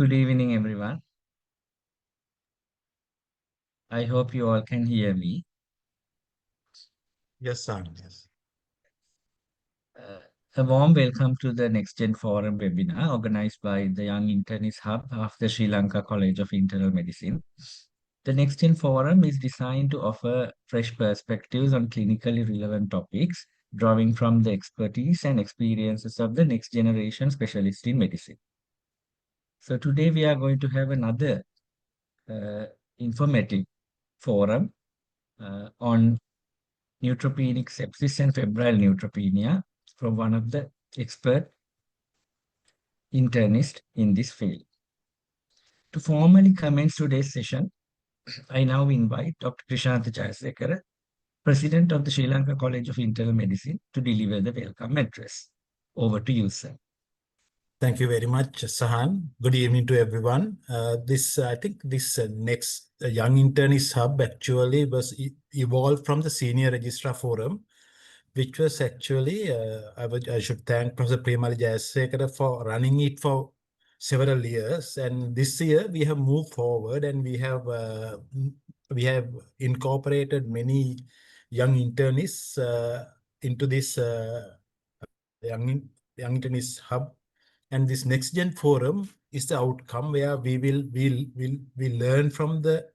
Good evening, everyone. I hope you all can hear me. Yes, sir. Yes. Uh, a warm welcome to the Next Gen Forum webinar organized by the Young Internist Hub of the Sri Lanka College of Internal Medicine. The Next Gen Forum is designed to offer fresh perspectives on clinically relevant topics, drawing from the expertise and experiences of the next generation specialists in medicine. So today we are going to have another uh, informative forum on neutropenic sepsis and febrile neutropenia from one of the expert internists in this field. To formally commence today's session, I now invite Dr. Krishantha Jayasekara, President of the Sri Lanka College of Internal Medicine, to deliver the welcome address. Over to you, sir. Thank you very much, Sahan. Good evening to everyone. I think this next Young Internist Hub actually was evolved from the Senior Registrar Forum, which was actually, I should thank Professor Premali Jayasekara for running it for several years. And this year we have moved forward and we have incorporated many young internists into this young, young Internist Hub. And this next gen forum is the outcome where we learn from the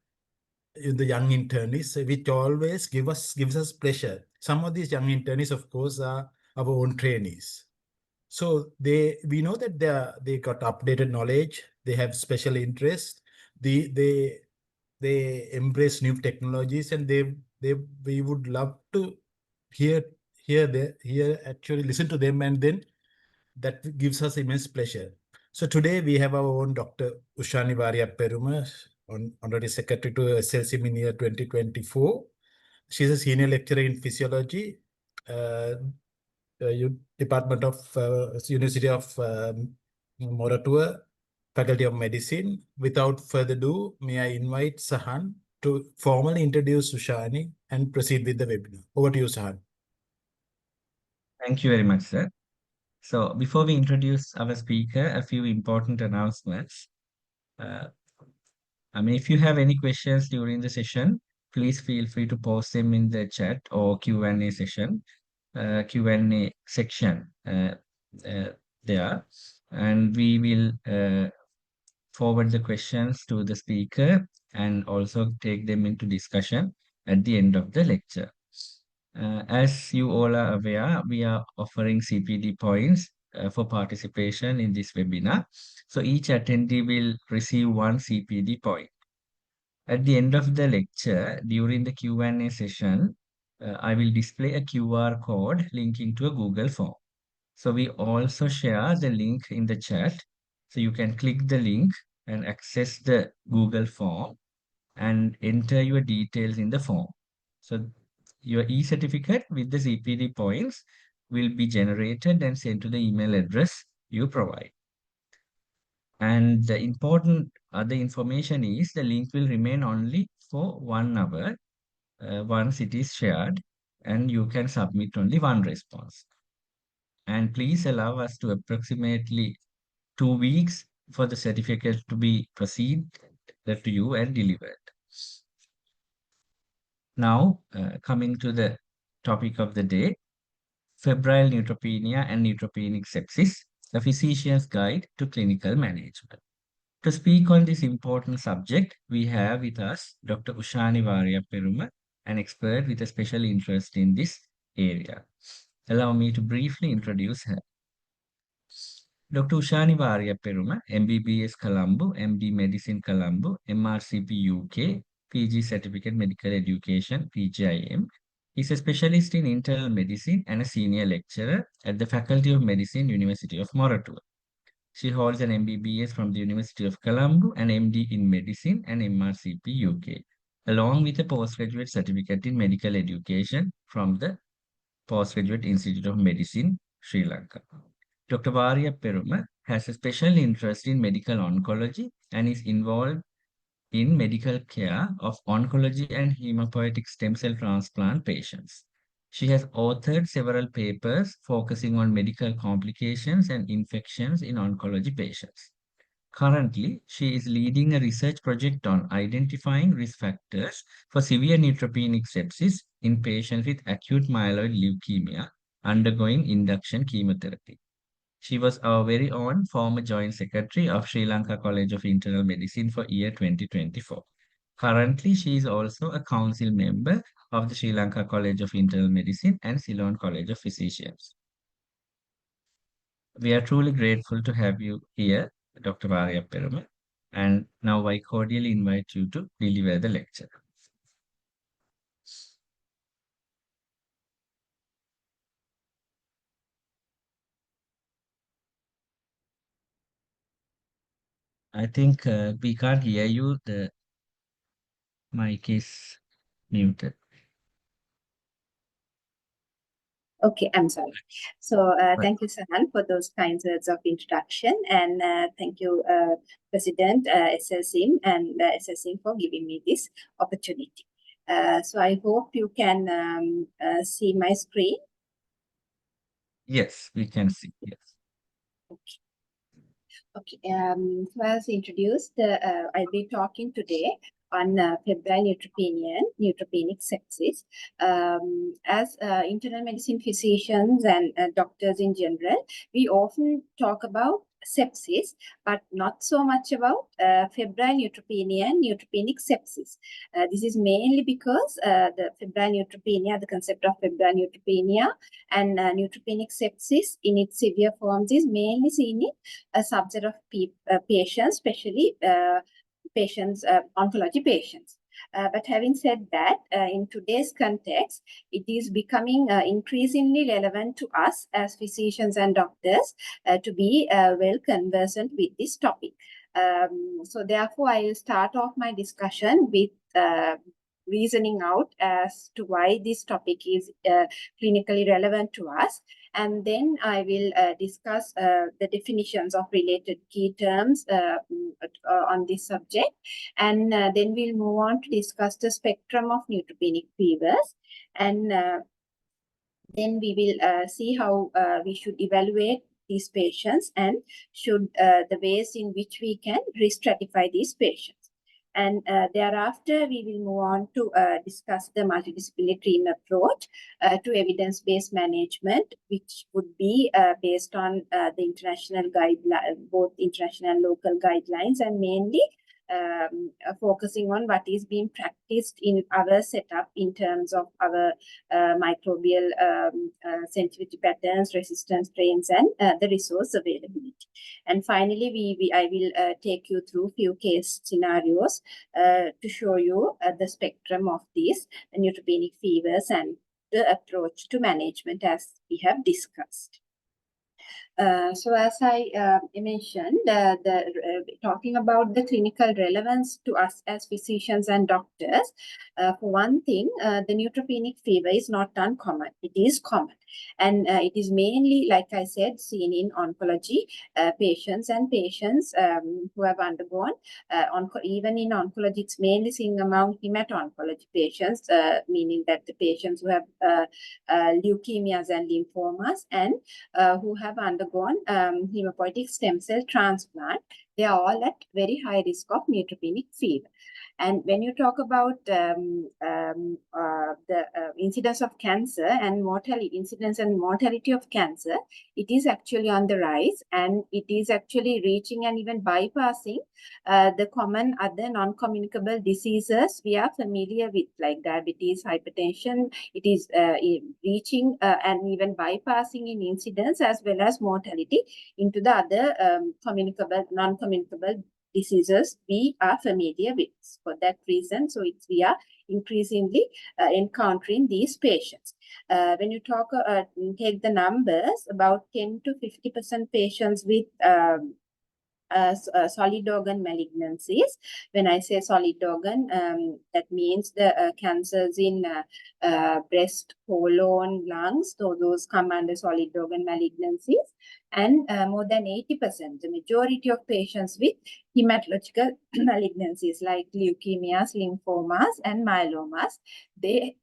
young internists, which always gives us pleasure. Some of these young internists, of course, are our own trainees. So we know that they got updated knowledge, they have special interest, they they they embrace new technologies, and they we would love to hear hear actually listen to them, and then that gives us immense pleasure. So today we have our own Dr. Ushani Wariyapperuma, honorary secretary to SLC in year 2024. She's a senior lecturer in physiology, uh, Department of University of Moratuwa, Faculty of Medicine. Without further ado, may I invite Sahan to formally introduce Ushani and proceed with the webinar. Over to you, Sahan. Thank you very much, sir. So before we introduce our speaker, a few important announcements. Uh, if you have any questions during the session, please feel free to post them in the chat or Q&A session, Q&A section uh, there, and we will forward the questions to the speaker and also take them into discussion at the end of the lecture. As you all are aware, we are offering CPD points for participation in this webinar. So each attendee will receive one CPD point. At the end of the lecture, during the Q&A session, I will display a QR code linking to a Google form. So we also share the link in the chat. So you can click the link and access the Google form and enter your details in the form. So your e-certificate with the CPD points will be generated and sent to the email address you provide. And the important other information is the link will remain only for 1 hour once it is shared, and you can submit only one response. And please allow us to approximately 2 weeks for the certificate to be proceeded to you and delivered. Now, coming to the topic of the day, febrile neutropenia and neutropenic sepsis, a physician's guide to clinical management. To speak on this important subject, we have with us Dr. Ushani Wariyapperuma, an expert with a special interest in this area. Allow me to briefly introduce her. Dr. Ushani Wariyapperuma, MBBS Colombo, MD Medicine Colombo, MRCP UK, PG Certificate Medical Education, PGIM, is a specialist in internal medicine and a senior lecturer at the Faculty of Medicine, University of Moratuwa. She holds an MBBS from the University of Colombo and MD in Medicine and MRCP UK, along with a postgraduate certificate in medical education from the Postgraduate Institute of Medicine, Sri Lanka. Dr. Wariyapperuma has a special interest in medical oncology and is involved in medical care of oncology and hematopoietic stem cell transplant patients. She has authored several papers focusing on medical complications and infections in oncology patients. Currently, she is leading a research project on identifying risk factors for severe neutropenic sepsis in patients with acute myeloid leukemia undergoing induction chemotherapy. She was our very own former Joint Secretary of Sri Lanka College of Internal Medicine for year 2024. Currently, she is also a council member of the Sri Lanka College of Internal Medicine and Ceylon College of Physicians. We are truly grateful to have you here, Dr. Wariyapperuma, and now I cordially invite you to deliver the lecture. I think we can't hear you. The mic is muted. Okay, I'm sorry. So Right. thank you, Sahan, for those kind words of introduction. And thank you, President SSIM and SSIM for giving me this opportunity. So I hope you can see my screen. Yes, we can see. Yes. Okay. Okay, so as introduced, I'll be talking today on febrile neutropenia, neutropenic sepsis. As internal medicine physicians and doctors in general, we often talk about sepsis, but not so much about febrile neutropenia and neutropenic sepsis. This is mainly because the febrile neutropenia, the concept of febrile neutropenia and neutropenic sepsis in its severe forms is mainly seen in a subset of patients, especially patients, oncology patients. But having said that, in today's context, it is becoming increasingly relevant to us as physicians and doctors to be well conversant with this topic. So therefore, I will start off my discussion with reasoning out as to why this topic is clinically relevant to us. And then I will discuss the definitions of related key terms on this subject. And then we'll move on to discuss the spectrum of neutropenic fevers. And then we will see how we should evaluate these patients and should the ways in which we can re-stratify these patients. And thereafter, we will move on to discuss the multidisciplinary treatment approach to evidence-based management, which would be based on the international guidelines, both international and local guidelines, and mainly focusing on what is being practiced in our setup in terms of our microbial sensitivity patterns, resistance strains, and the resource availability. And finally, I will take you through few case scenarios to show you the spectrum of these neutropenic fevers and the approach to management as we have discussed. So as I mentioned, talking about the clinical relevance to us as physicians and doctors, for one thing, the neutropenic fever is not uncommon. It is common. And it is mainly, like I said, seen in oncology patients and patients who have undergone, even in oncology, it's mainly seen among hemato-oncology patients, meaning that the patients who have leukemias and lymphomas and who have undergone hematopoietic stem cell transplant, they are all at very high risk of neutropenic fever. And when you talk about the incidence of cancer and mortality, incidence and mortality of cancer, it is actually on the rise, and it is actually reaching and even bypassing the common other non-communicable diseases we are familiar with, like diabetes, hypertension. It is reaching and even bypassing in incidence as well as mortality into the other communicable, non-communicable diseases we are familiar with. For that reason, so we are increasingly encountering these patients. When you take the numbers, about 10 to 50% patients with solid organ malignancies. When I say solid organ, that means the cancers in breast, colon, lungs, so those come under solid organ malignancies. And more than 80%, the majority of patients with hematological malignancies like leukemias, lymphomas, and myelomas, they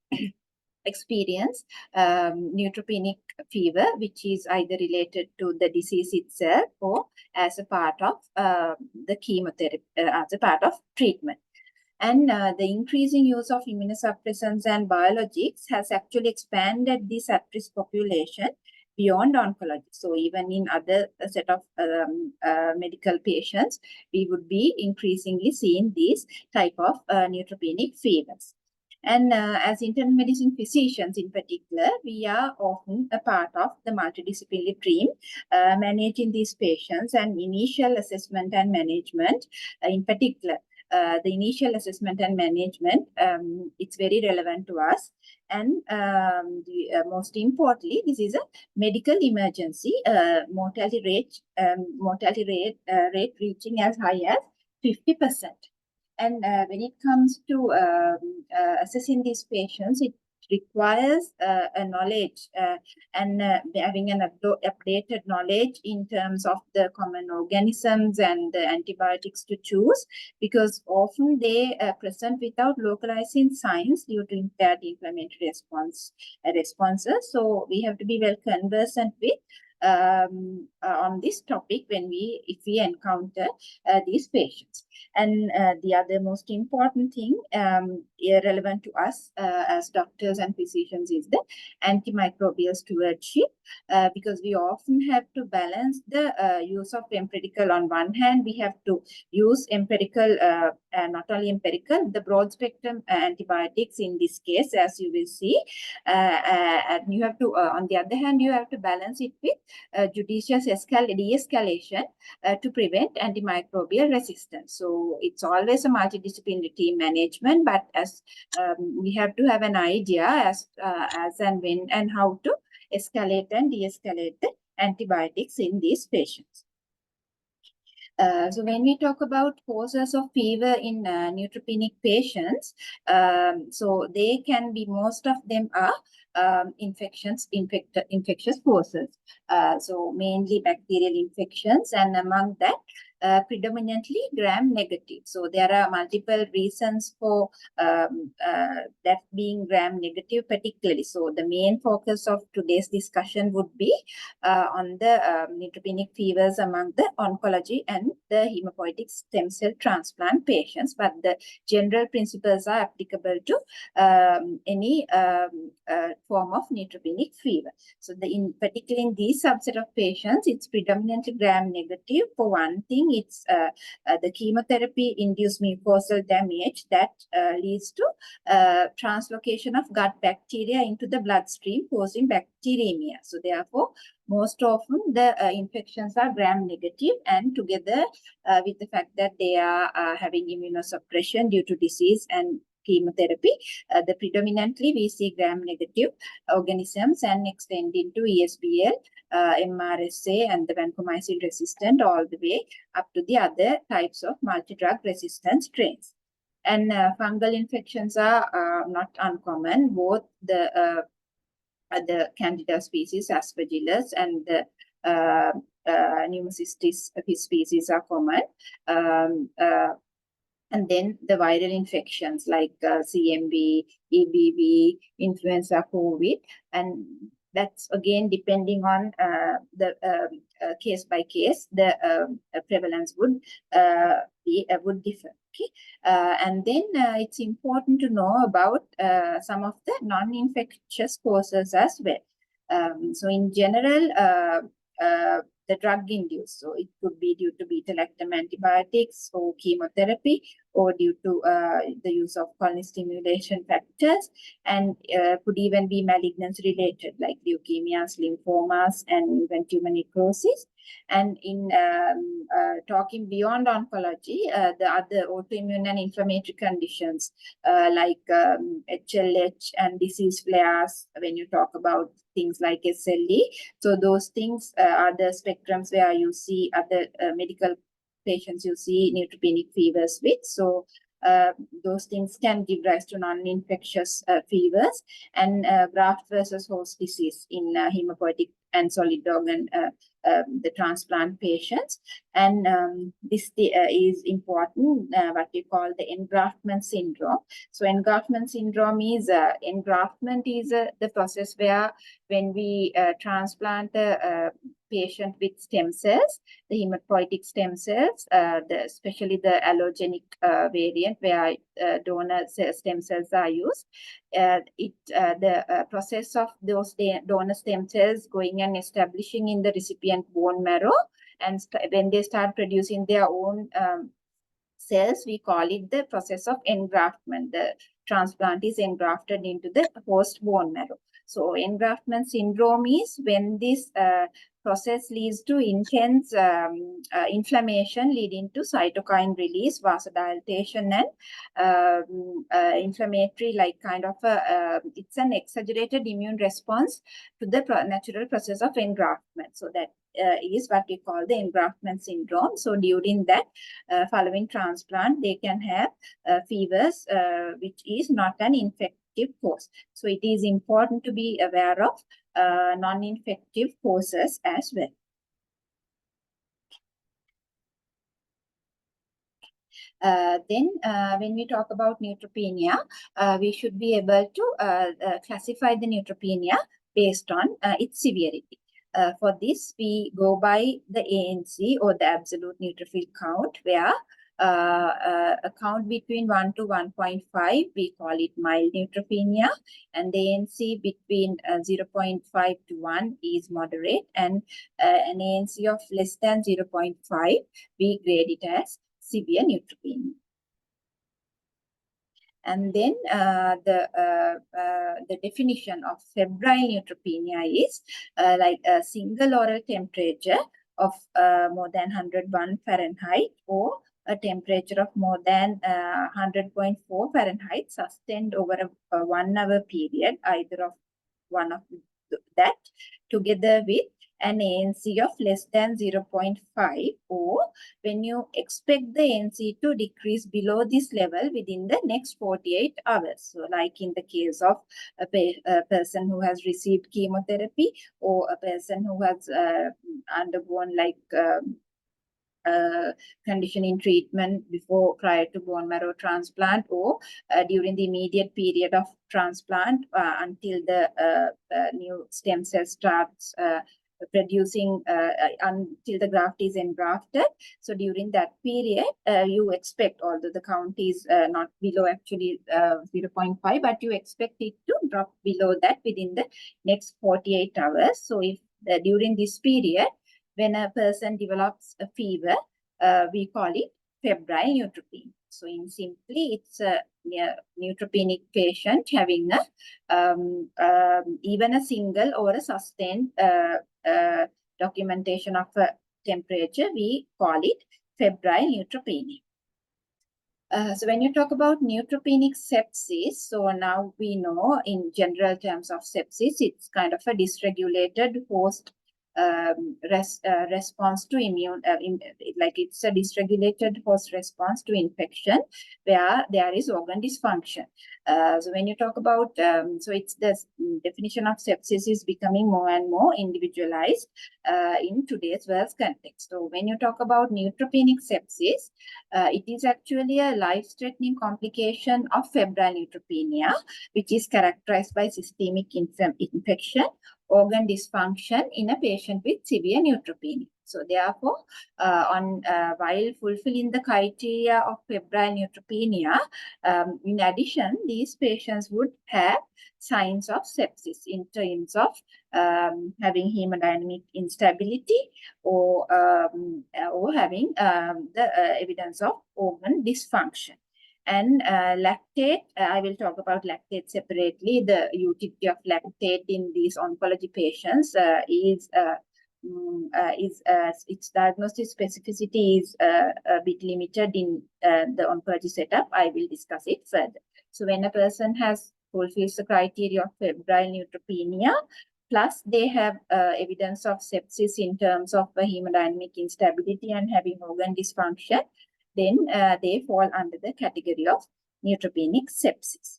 experience neutropenic fever, which is either related to the disease itself or as a part of the chemotherapy, as a part of treatment. And the increasing use of immunosuppressants and biologics has actually expanded this at-risk population beyond oncology. So even in other set of medical patients, we would be increasingly seeing these type of neutropenic fevers. And as internal medicine physicians in particular, we are often a part of the multidisciplinary team managing these patients, and initial assessment and management in particular. The initial assessment and management, it's very relevant to us. And most importantly, this is a medical emergency, mortality rate reaching as high as 50%. And when it comes to assessing these patients, it requires a knowledge and having an updated knowledge in terms of the common organisms and the antibiotics to choose, because often they present without localizing signs due to impaired inflammatory responses. So we have to be well conversant with on this topic if we encounter these patients. And the other most important thing relevant to us as doctors and physicians is the antimicrobial stewardship, because we often have to balance the use of empirical. On one hand, we have to use empirical, not only empirical, the broad spectrum antibiotics in this case, as you will see. And you have to, on the other hand, you have to balance it with judicious de-escalation to prevent antimicrobial resistance. So it's always a multidisciplinary team management, but as we have to have an idea as and when and how to escalate and de-escalate the antibiotics in these patients. So when we talk about causes of fever in neutropenic patients, so they can be, most of them are infectious causes. So mainly bacterial infections, and among that, predominantly gram-negative. So there are multiple reasons for that being gram-negative particularly. So the main focus of today's discussion would be on the neutropenic fevers among the oncology and the hematopoietic stem cell transplant patients, but the general principles are applicable to any form of neutropenic fever. So particularly in these subset of patients, it's predominantly gram-negative. For one thing, it's the chemotherapy-induced mucosal damage that leads to translocation of gut bacteria into the bloodstream, causing bacteremia. So therefore, most often the infections are gram-negative, and together with the fact that they are having immunosuppression due to disease and chemotherapy, the predominantly we see gram-negative organisms and extend into ESBL, MRSA, and the vancomycin resistant, all the way up to the other types of multi-drug resistant strains. And fungal infections are not uncommon. Both the Candida species, Aspergillus, and the Pneumocystis species are common. And then the viral infections like CMV, EBV, influenza, COVID, and that's again depending on the case by case, the prevalence would differ. Okay, and then it's important to know about some of the non-infectious causes as well. So in general, the drug-induced, so it could be due to beta-lactam antibiotics or chemotherapy, or due to the use of colony stimulation factors, and could even be malignancy-related, like leukemias, lymphomas, and even tumor necrosis. And in talking beyond oncology, the other autoimmune and inflammatory conditions like HLH and disease flares, when you talk about things like SLE, so those things are the spectrums where you see other medical patients you see neutropenic fevers with. So those things can give rise to non-infectious fevers, and graft versus host disease in hematopoietic and solid organ the transplant patients. And this is important, what we call the engraftment syndrome. So engraftment syndrome is engraftment is the process where when we transplant a patient with stem cells, the hematopoietic stem cells, especially the allogenic variant where donor stem cells are used, the process of those donor stem cells going and establishing in the recipient bone marrow, and when they start producing their own cells, we call it the process of engraftment. The transplant is engrafted into the host bone marrow. So engraftment syndrome is when this process leads to intense inflammation leading to cytokine release, vasodilatation, and inflammatory, like kind of it's an exaggerated immune response to the natural process of engraftment. So that is what we call the engraftment syndrome. So during that, following transplant, they can have fevers, which is not an infective cause. So it is important to be aware of non-infective causes as well. Then when we talk about neutropenia, we should be able to classify the neutropenia based on its severity. For this, we go by the ANC, or the absolute neutrophil count, where a count between 1 to 1.5, we call it mild neutropenia, and the ANC between 0.5 to 1 is moderate, and an ANC of less than 0.5, we grade it as severe neutropenia. And then the definition of febrile neutropenia is like a single oral temperature of more than 101 Fahrenheit, or a temperature of more than 100.4 Fahrenheit sustained over a 1 hour period, either of one of that, together with an ANC of less than 0.5, or when you expect the ANC to decrease below this level within the next 48 hours. So like in the case of a person who has received chemotherapy, or a person who has undergone like conditioning treatment prior to bone marrow transplant, or during the immediate period of transplant until the new stem cell starts producing, until the graft is engrafted. So during that period, you expect, although the count is not below actually 0.5, but you expect it to drop below that within the next 48 hours. So if during this period, when a person develops a fever, we call it febrile neutropenia. So in simply, it's a neutropenic patient having a even a single or a sustained documentation of a temperature, we call it febrile neutropenia. So when you talk about neutropenic sepsis, so now we know in general terms of sepsis, it's kind of a dysregulated host response to immune, like it's a dysregulated host response to infection where there is organ dysfunction. So when you talk about, so it's the definition of sepsis is becoming more and more individualized in today's world context. So when you talk about neutropenic sepsis, it is actually a life-threatening complication of febrile neutropenia, which is characterized by systemic infection, organ dysfunction in a patient with severe neutropenia. So therefore, while fulfilling the criteria of febrile neutropenia, in addition, these patients would have signs of sepsis in terms of having hemodynamic instability, or having the evidence of organ dysfunction. And lactate, I will talk about lactate separately. The utility of lactate in these oncology patients is its diagnostic specificity is a bit limited in the oncology setup. I will discuss it further. So when a person fulfills the criteria of febrile neutropenia, plus they have evidence of sepsis in terms of hemodynamic instability and having organ dysfunction, then they fall under the category of neutropenic sepsis.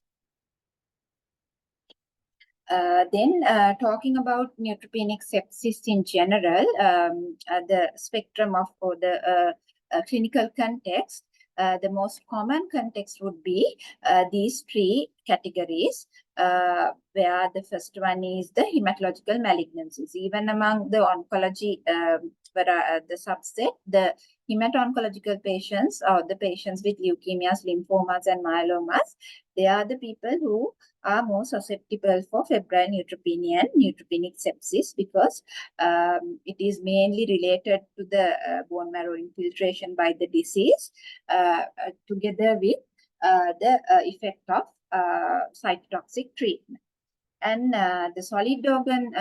Talking about neutropenic sepsis in general, the spectrum of or the clinical context, the most common context would be these three categories, where the first one is the hematological malignancies. Even among the oncology, the subset, the hemato-oncological patients or the patients with leukemias, lymphomas, and myelomas, they are the people who are more susceptible for febrile neutropenia and neutropenic sepsis, because it is mainly related to the bone marrow infiltration by the disease, together with the effect of cytotoxic treatment. And the solid organ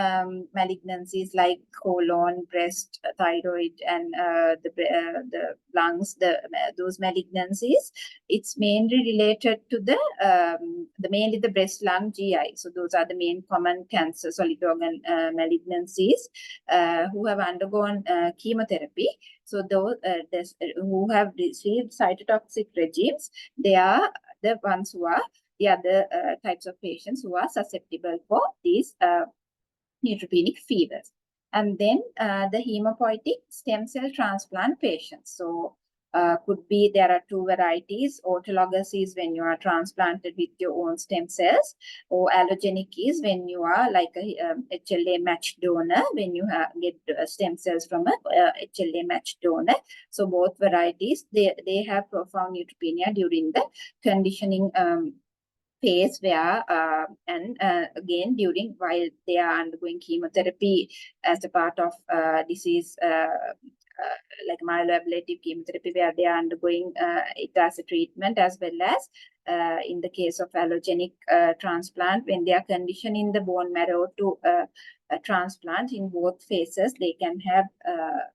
malignancies like colon, breast, thyroid, and the lungs, those malignancies, it's mainly related to mainly the breast, lung, GI. So those are the main common cancer, solid organ malignancies who have undergone chemotherapy. So those who have received cytotoxic regimes, they are the ones who are the other types of patients who are susceptible for these neutropenic fevers. And then the hematopoietic stem cell transplant patients. So could be, there are two varieties. Autologous is when you are transplanted with your own stem cells, or allogenic is when you are like a HLA matched donor, when you get stem cells from a HLA matched donor. So both varieties, they have profound neutropenia during the conditioning phase, where and again during while they are undergoing chemotherapy as a part of disease like myeloablative chemotherapy, where they are undergoing it as a treatment, as well as in the case of allogenic transplant, when they are conditioning the bone marrow to transplant. In both phases, they can have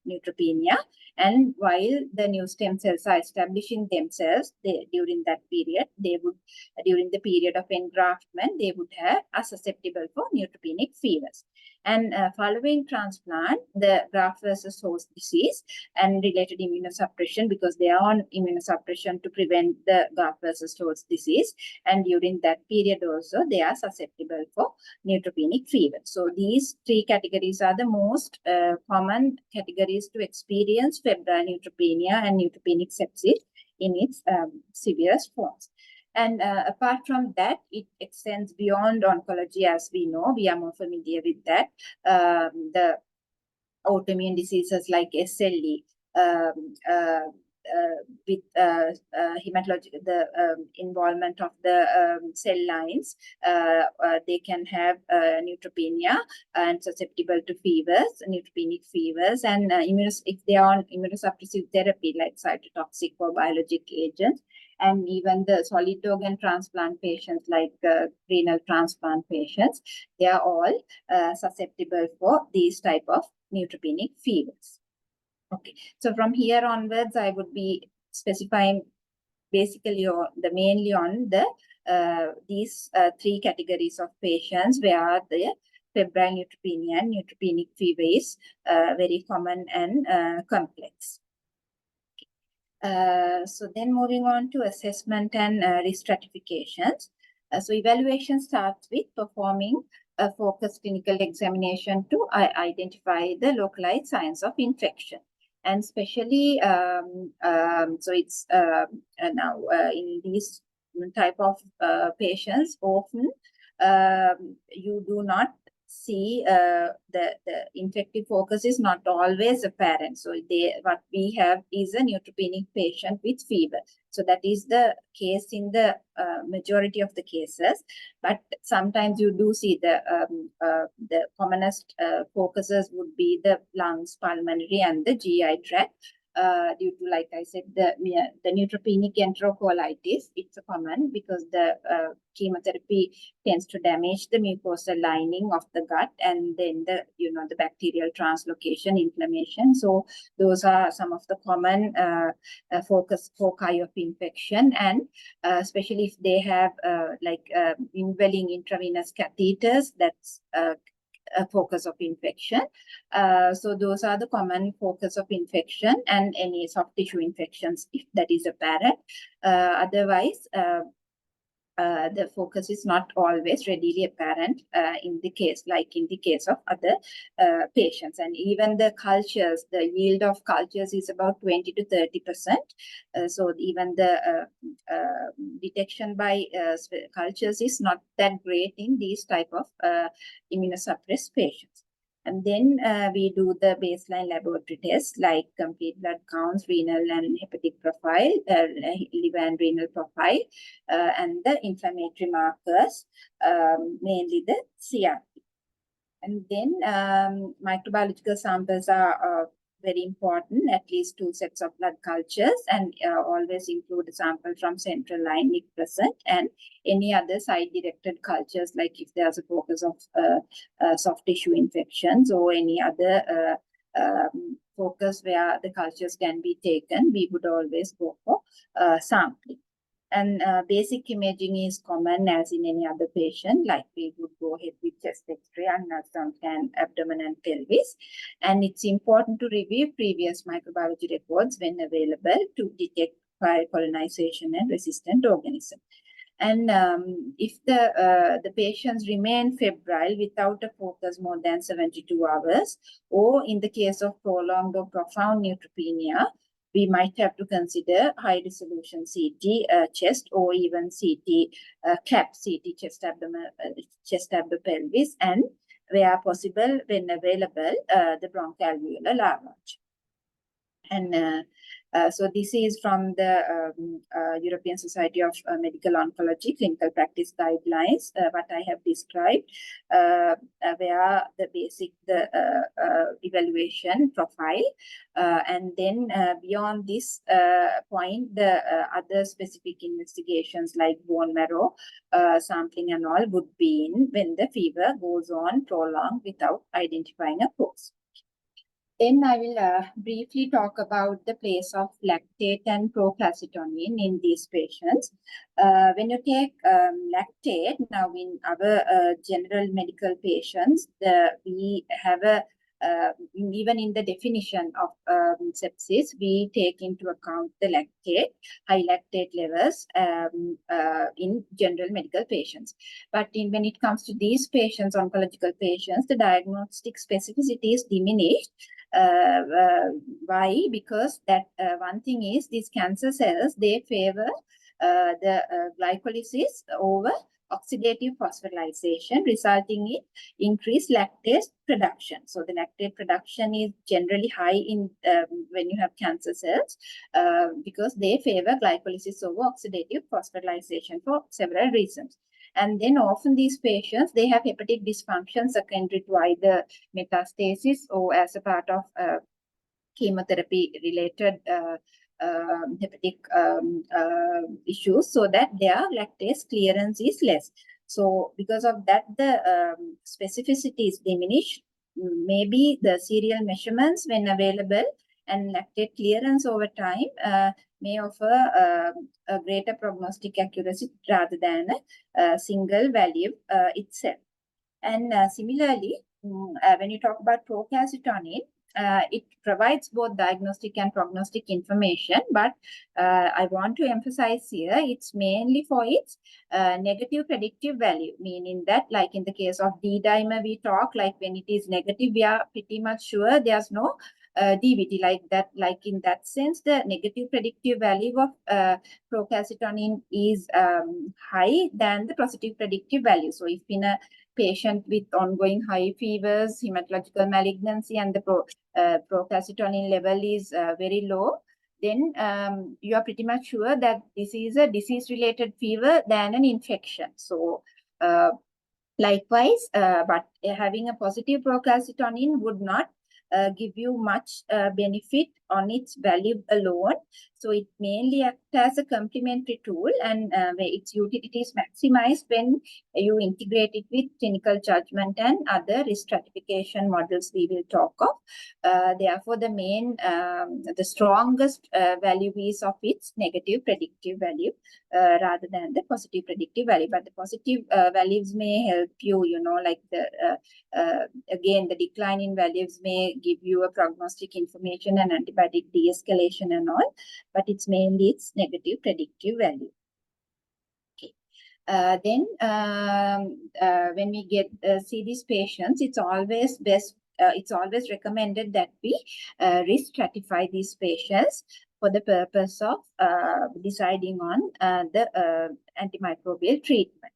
neutropenia. And while the new stem cells are establishing themselves, during that period, during the period of engraftment, they would are susceptible for neutropenic fevers. And following transplant, the graft versus host disease and related immunosuppression, because they are on immunosuppression to prevent the graft versus host disease. And during that period also, they are susceptible for neutropenic fever. So these three categories are the most common categories to experience febrile neutropenia and neutropenic sepsis in its severest forms. And apart from that, it extends beyond oncology, as we know. We are more familiar with that. The autoimmune diseases like SLE, with hematological, the involvement of the cell lines, they can have neutropenia and susceptible to fevers, neutropenic fevers, and if they are on immunosuppressive therapy like cytotoxic or biologic agents. And even the solid organ transplant patients, like renal transplant patients, they are all susceptible for these type of neutropenic fevers. Okay, so from here onwards, I would be specifying basically mainly on the these three categories of patients, where the febrile neutropenia and neutropenic fever is very common and complex. So then moving on to assessment and risk stratifications. So evaluation starts with performing a focused clinical examination to identify the localized signs of infection. And especially, so it's now in these type of patients, often you do not see the infective focus is not always apparent. So what we have is a neutropenic patient with fever. So that is the case in the majority of the cases. But sometimes you do see the commonest focuses would be the lungs, pulmonary, and the GI tract. Due to, like I said, the neutropenic enterocolitis, it's a common because the chemotherapy tends to damage the mucosal lining of the gut, and then the bacterial translocation, inflammation. So those are some of the common foci of infection, and especially if they have indwelling intravenous catheters, that's focus of infection. So those are the common focus of infection and any soft tissue infections if that is apparent. Otherwise, the focus is not always readily apparent in the case of other patients. And even the cultures, the yield of cultures is about 20 to 30%. So even the detection by cultures is not that great in these type of immunosuppressed patients. And then we do the baseline laboratory tests like complete blood counts, renal and hepatic profile, liver and renal profile, and the inflammatory markers, mainly the CRP. And then microbiological samples are very important, at least 2 sets of blood cultures, and always include a sample from central line if present, and any other side-directed cultures, like if there's a focus of soft tissue infections or any other focus where the cultures can be taken, we would always go for sampling. And basic imaging is common as in any other patient, like we would go ahead with chest X-ray and ultrasound scan, abdomen and pelvis. And it's important to review previous microbiology records when available to detect prior colonization and resistant organisms. And if the patients remain febrile without a focus more than 72 hours, or in the case of prolonged or profound neutropenia, we might have to consider high resolution CT chest or even CT CAP, CT chest abdomen, pelvis, and where possible, when available, the bronchoalveolar lavage. And so this is from the European Society of Medical Oncology Clinical Practice Guidelines, what I have described, where the basic evaluation profile, and then beyond this point, the other specific investigations like bone marrow sampling and all would be in when the fever goes on prolonged without identifying a cause. Then I will briefly talk about the place of lactate and procalcitonin in these patients. When you take lactate, now in our general medical patients, we have a even in the definition of sepsis, we take into account the lactate, high lactate levels in general medical patients. But when it comes to these patients, oncological patients, the diagnostic specificity is diminished. Why? Because that one thing is these cancer cells, they favor the glycolysis over oxidative phosphorylation, resulting in increased lactate production. So the lactate production is generally high in when you have cancer cells because they favor glycolysis over oxidative phosphorylation for several reasons. And then often these patients, they have hepatic dysfunction secondary to either metastasis or as a part of chemotherapy-related hepatic issues, so that their lactase clearance is less. So because of that, the specificity is diminished. Maybe the serial measurements when available and lactate clearance over time may offer a greater prognostic accuracy rather than a single value itself. And similarly, when you talk about procalcitonin, it provides both diagnostic and prognostic information, but I want to emphasize here, it's mainly for its negative predictive value, meaning that like in the case of D-dimer, we talk like when it is negative, we are pretty much sure there's no DVT like that. Like in that sense, the negative predictive value of procalcitonin is high than the positive predictive value. So if in a patient with ongoing high fevers, hematological malignancy, and the procalcitonin level is very low, then you are pretty much sure that this is a disease-related fever than an infection. So likewise, but having a positive procalcitonin would not give you much benefit on its value alone. So it mainly acts as a complementary tool, and its utility is maximized when you integrate it with clinical judgment and other risk stratification models we will talk of. Therefore, the strongest value is of its negative predictive value rather than the positive predictive value. But the positive values may help you, like again, the decline in values may give you a prognostic information and antibiotic de-escalation and all, but it's mainly its negative predictive value. Okay. Then when we see these patients, it's always best. It's always recommended that we risk stratify these patients for the purpose of deciding on the antimicrobial treatment.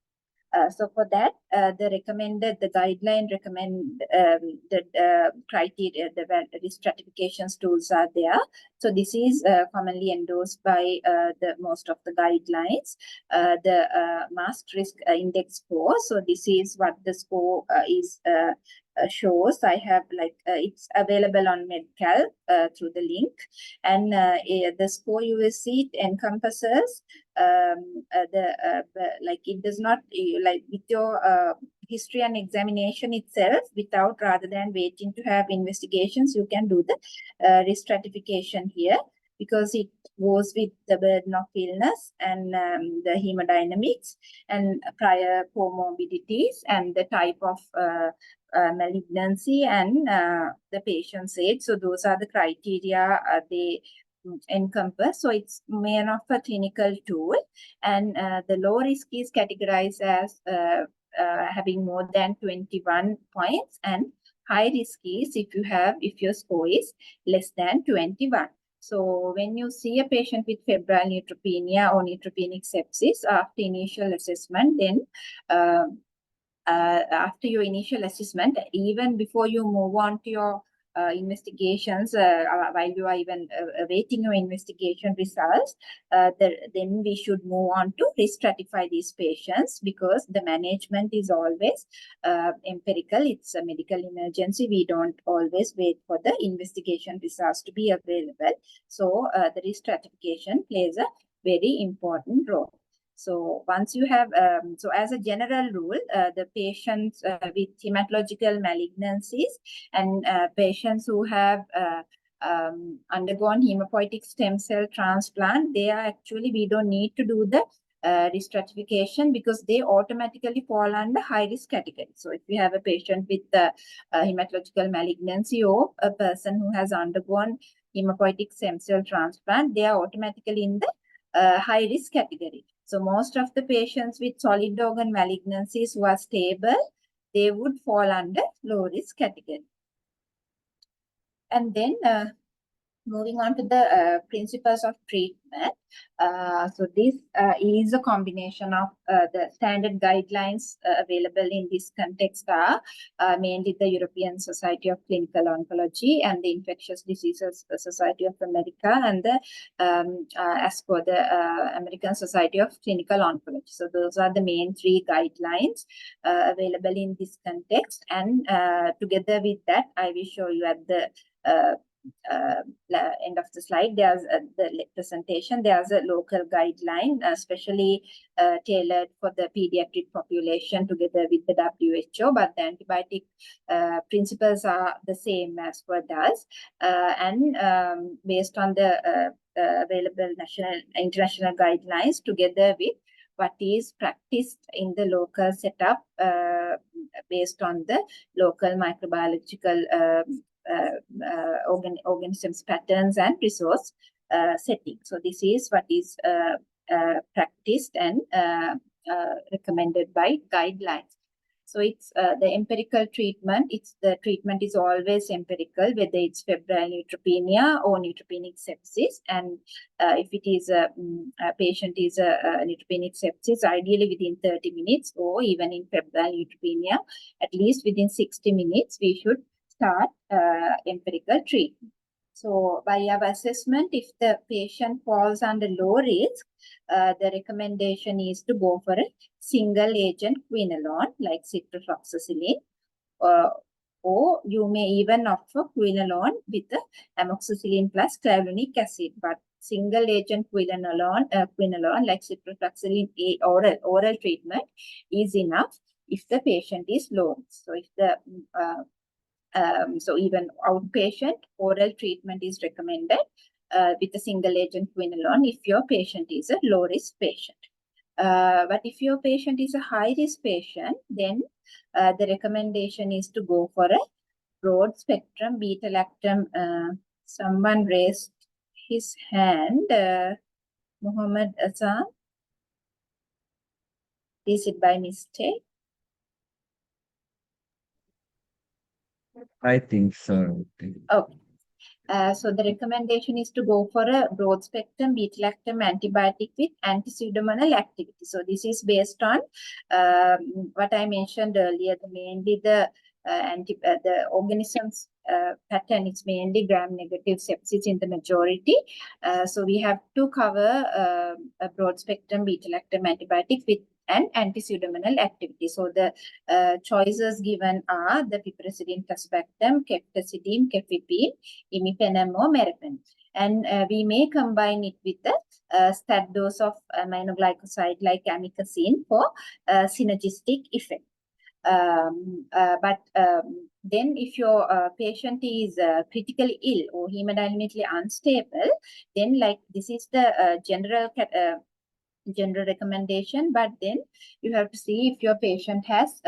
So for that, the guideline recommend the criteria, the risk stratification tools are there. So this is commonly endorsed by the most of the guidelines. The masked risk index score. So this is what the score shows. I have it's available on MedCal through the link, and the score you will see it encompasses it does not with your history and examination itself, rather than waiting to have investigations, you can do the risk stratification here, because it goes with the burden of illness and the hemodynamics and prior comorbidities and the type of malignancy and the patient's age. So those are the criteria they encompass. So it's more of a clinical tool, and the low risk is categorized as having more than 21 points, and high risk is if your score is less than 21. So when you see a patient with febrile neutropenia or neutropenic sepsis after initial assessment, then after your initial assessment, even before you move on to your investigations, while you are even awaiting your investigation results, then we should move on to risk stratify these patients, because the management is always empirical. It's a medical emergency. We don't always wait for the investigation results to be available. So the risk stratification plays a very important role. So once you have, so as a general rule, the patients with hematological malignancies and patients who have undergone hematopoietic stem cell transplant, we don't need to do the risk stratification, because they automatically fall under high risk category. So if you have a patient with hematological malignancy or a person who has undergone hematopoietic stem cell transplant, they are automatically in the high risk category. So most of the patients with solid organ malignancies who are stable, they would fall under low risk category. And then moving on to the principles of treatment. So this is a combination of the standard guidelines available in this context are mainly the European Society of Clinical Oncology and the Infectious Diseases Society of America, and the as for the American Society of Clinical Oncology. So those are the main three guidelines available in this context. And together with that, I will show you at the end of the slide, there's the presentation. There's a local guideline, especially tailored for the pediatric population together with the WHO, but the antibiotic principles are the same as per does. And based on the available international guidelines, together with what is practiced in the local setup based on the local microbiological organisms patterns and resource setting. So this is what is practiced and recommended by guidelines. So it's the empirical treatment. The treatment is always empirical, whether it's febrile neutropenia or neutropenic sepsis. And if it is a patient is a neutropenic sepsis, ideally within 30 minutes, or even in febrile neutropenia, at least within 60 minutes, we should start empirical treatment. So by our assessment, if the patient falls under low risk, the recommendation is to go for a single agent quinolone like ciprofloxacillin, or you may even opt for quinolone with the amoxicillin plus clavulanic acid. But single agent quinolone like ciprofloxacin A oral treatment is enough if the patient is low risk. So if the so even outpatient oral treatment is recommended with a single agent quinolone if your patient is a low risk patient. But if your patient is a high risk patient, then the recommendation is to go for a broad spectrum beta lactam. Someone raised his hand. Muhammad Azam. Is it by mistake? I think so. Okay. So the recommendation is to go for a broad spectrum beta lactam antibiotic with anti-pseudomonal activity. So this is based on what I mentioned earlier. Mainly the organisms pattern is mainly gram-negative sepsis in the majority. So we have to cover a broad spectrum beta lactam antibiotic with an anti-pseudomonal activity. So the choices given are the piperacillin tazobactam, ceftazidime, cefepime, imipenem or meropenem. And we may combine it with the stat dose of aminoglycoside like amikacin for synergistic effect. Then if your patient is critically ill or hemodynamically unstable, then like this is the general recommendation, but then you have to see if your patient has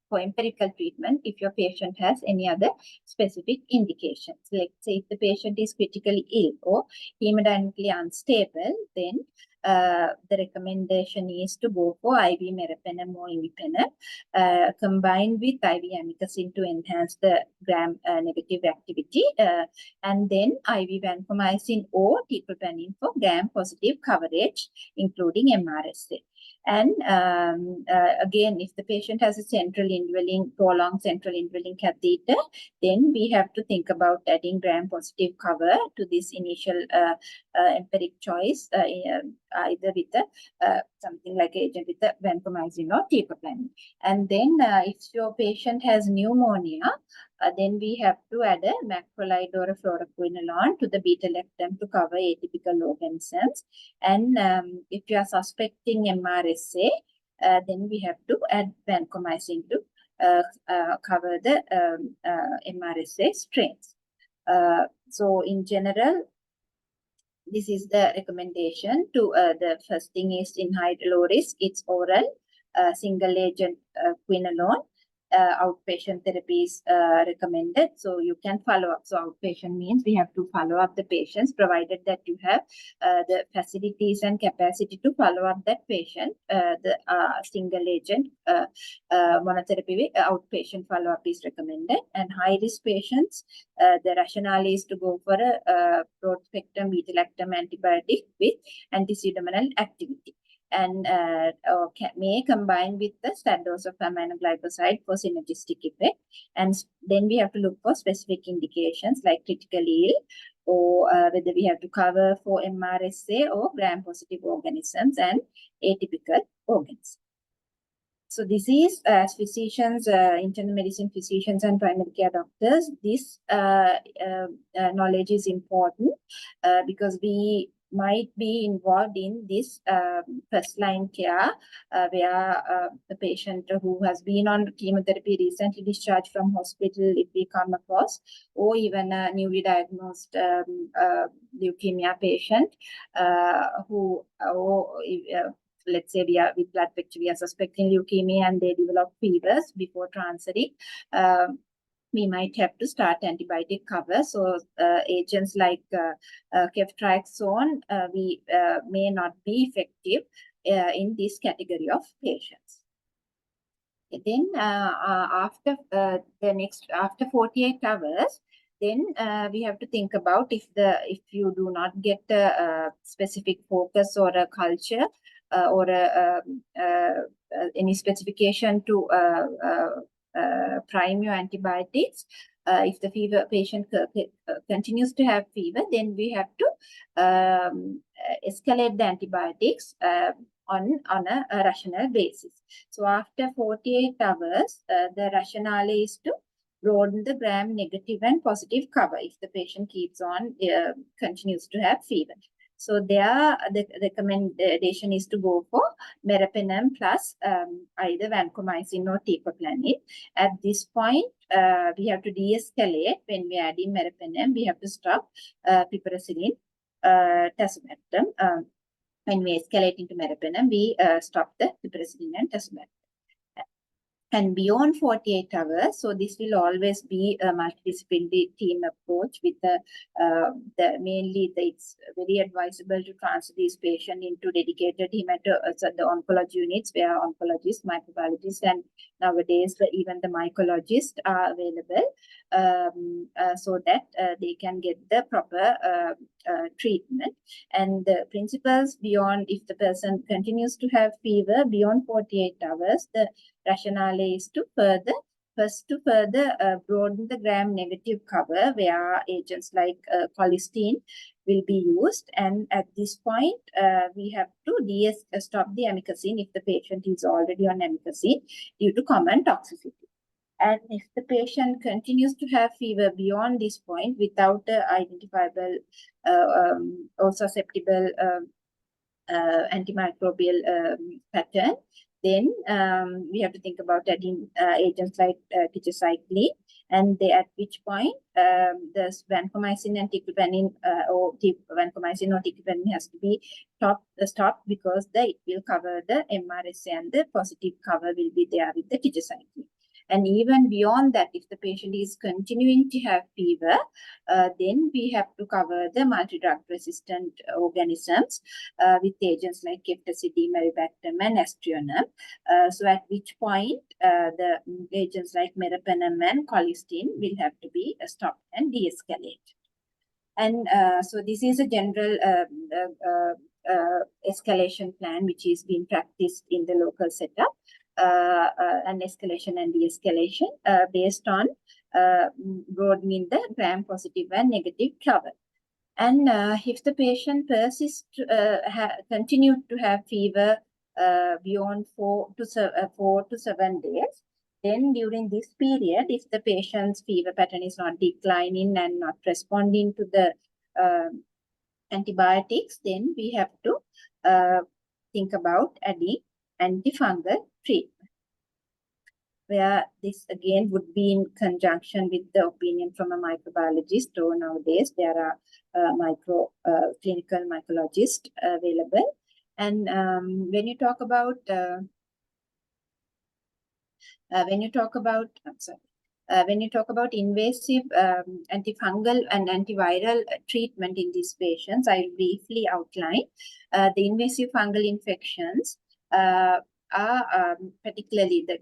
for empirical treatment, if your patient has any other specific indications. Like say if the patient is critically ill or hemodynamically unstable, then the recommendation is to go for IV meropenem or imipenem combined with IV amikacin to enhance the gram-negative activity, and then IV vancomycin or teicoplanin for gram-positive coverage, including MRSA. And again, if the patient has a prolonged central indwelling catheter, then we have to think about adding gram-positive cover to this initial empiric choice, either with something like agent with the vancomycin or teicoplanin. And then if your patient has pneumonia, then we have to add a macrolide or a fluoroquinolone to the beta lactam to cover atypical organisms. And if you are suspecting MRSA, then we have to add vancomycin to cover the MRSA strains. So in general, this is the recommendation to the first thing is in high low risk, it's oral single agent quinolone. Outpatient therapy is recommended, so you can follow up. So outpatient means we have to follow up the patients, provided that you have the facilities and capacity to follow up that patient. The single agent monotherapy with outpatient follow up is recommended. And high risk patients, the rationale is to go for a broad spectrum beta lactam antibiotic with anti-pseudomonal activity, and may combine with the stat dose of aminoglycoside for synergistic effect. And then we have to look for specific indications like critically ill, or whether we have to cover for MRSA or gram-positive organisms and atypical organisms. So this is, as physicians, internal medicine physicians and primary care doctors, this knowledge is important because we might be involved in this first line care where the patient who has been on chemotherapy recently discharged from hospital, if we come across, or even a newly diagnosed leukemia patient who, let's say we are with blood picture, we are suspecting leukemia and they develop fevers before transferring. We might have to start antibiotic cover. So agents like ceftriaxone we may not be effective in this category of patients. Then after 48 hours, then we have to think about if you do not get a specific focus or a culture or any specification to prime your antibiotics. If the patient continues to have fever, then we have to escalate the antibiotics on a rational basis. So after 48 hours, the rationale is to broaden the gram-negative and positive cover if the patient keeps on, continues to have fever. So there, the recommendation is to go for meropenem plus either vancomycin or ticagrelor. At this point, we have to de-escalate. When we add in meropenem, we have to stop piperacillin, tazobactam. When we escalate into meropenem, we stop the piperacillin and tazobactam. And beyond 48 hours, so this will always be a multidisciplinary team approach with it's very advisable to transfer these patients into dedicated the oncology units where oncologists, microbiologists, and nowadays even the mycologists are available so that they can get the proper treatment. And the principles beyond, if the person continues to have fever beyond 48 hours, the rationale is to further broaden the gram-negative cover where agents like colistin will be used. And at this point, we have to stop the amikacin if the patient is already on amikacin due to common toxicity. And if the patient continues to have fever beyond this point without identifiable or susceptible antimicrobial pattern, then we have to think about adding agents like tigecycline, and at which point the vancomycin and ticagrelor or vancomycin or ticagrelor has to be stopped because it will cover the MRSA and the positive cover will be there with the tigecycline. And even beyond that, if the patient is continuing to have fever, then we have to cover the multi-drug resistant organisms with agents like ceftazidime, meribactam, and aztreonam. So at which point, the agents like meropenem and colistin will have to be stopped and de-escalated. And so this is a general escalation plan which is being practiced in the local setup. And escalation and de-escalation based on broadening the gram-positive and negative cover. And if the patient persists continue to have fever beyond 4 to 7 days, then during this period, if the patient's fever pattern is not declining and not responding to the antibiotics, then we have to think about adding antifungal treatment, where this again would be in conjunction with the opinion from a microbiologist, or nowadays there are clinical mycologists available. And when you talk about invasive antifungal and antiviral treatment in these patients, I'll briefly outline. The invasive fungal infections are particularly the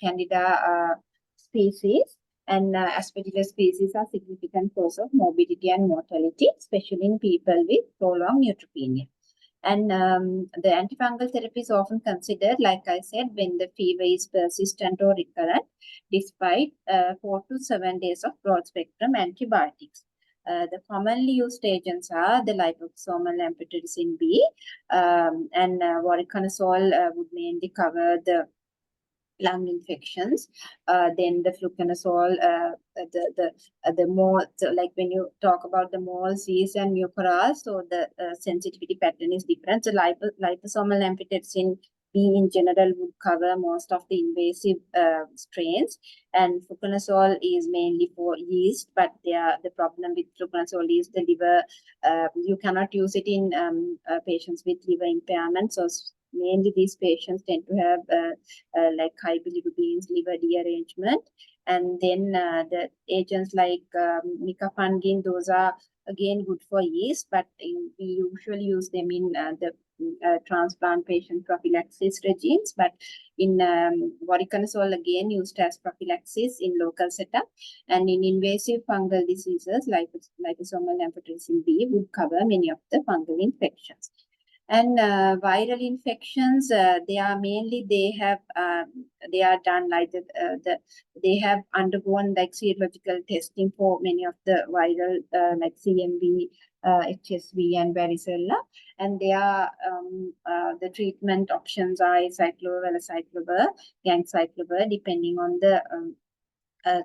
Candida species and Aspergillus species are significant cause of morbidity and mortality, especially in people with prolonged neutropenia. And the antifungal therapy is often considered, like I said, when the fever is persistent or recurrent, despite 4 to 7 days of broad-spectrum antibiotics. The commonly used agents are the liposomal amphotericin B and voriconazole would mainly cover the lung infections. Then the fluconazole, the more, so like when you talk about the mole, Cs and mucorales, so the sensitivity pattern is different. So liposomal amphotericin B in general would cover most of the invasive strains, and fluconazole is mainly for yeast, but the problem with fluconazole is the liver. You cannot use it in patients with liver impairment, so mainly these patients tend to have like high bilirubins, liver dearrangement. And then the agents like micafungin, those are again good for yeast, but we usually use them in the transplant patient prophylaxis regimes. But in voriconazole, again used as prophylaxis in local setup. And in invasive fungal diseases, liposomal amphotericin B would cover many of the fungal infections. And viral infections, they are done like they have undergone like serological testing for many of the viral like CMV, HSV, and varicella, and they are the treatment options are acyclovir, valacyclovir, ganciclovir, depending on the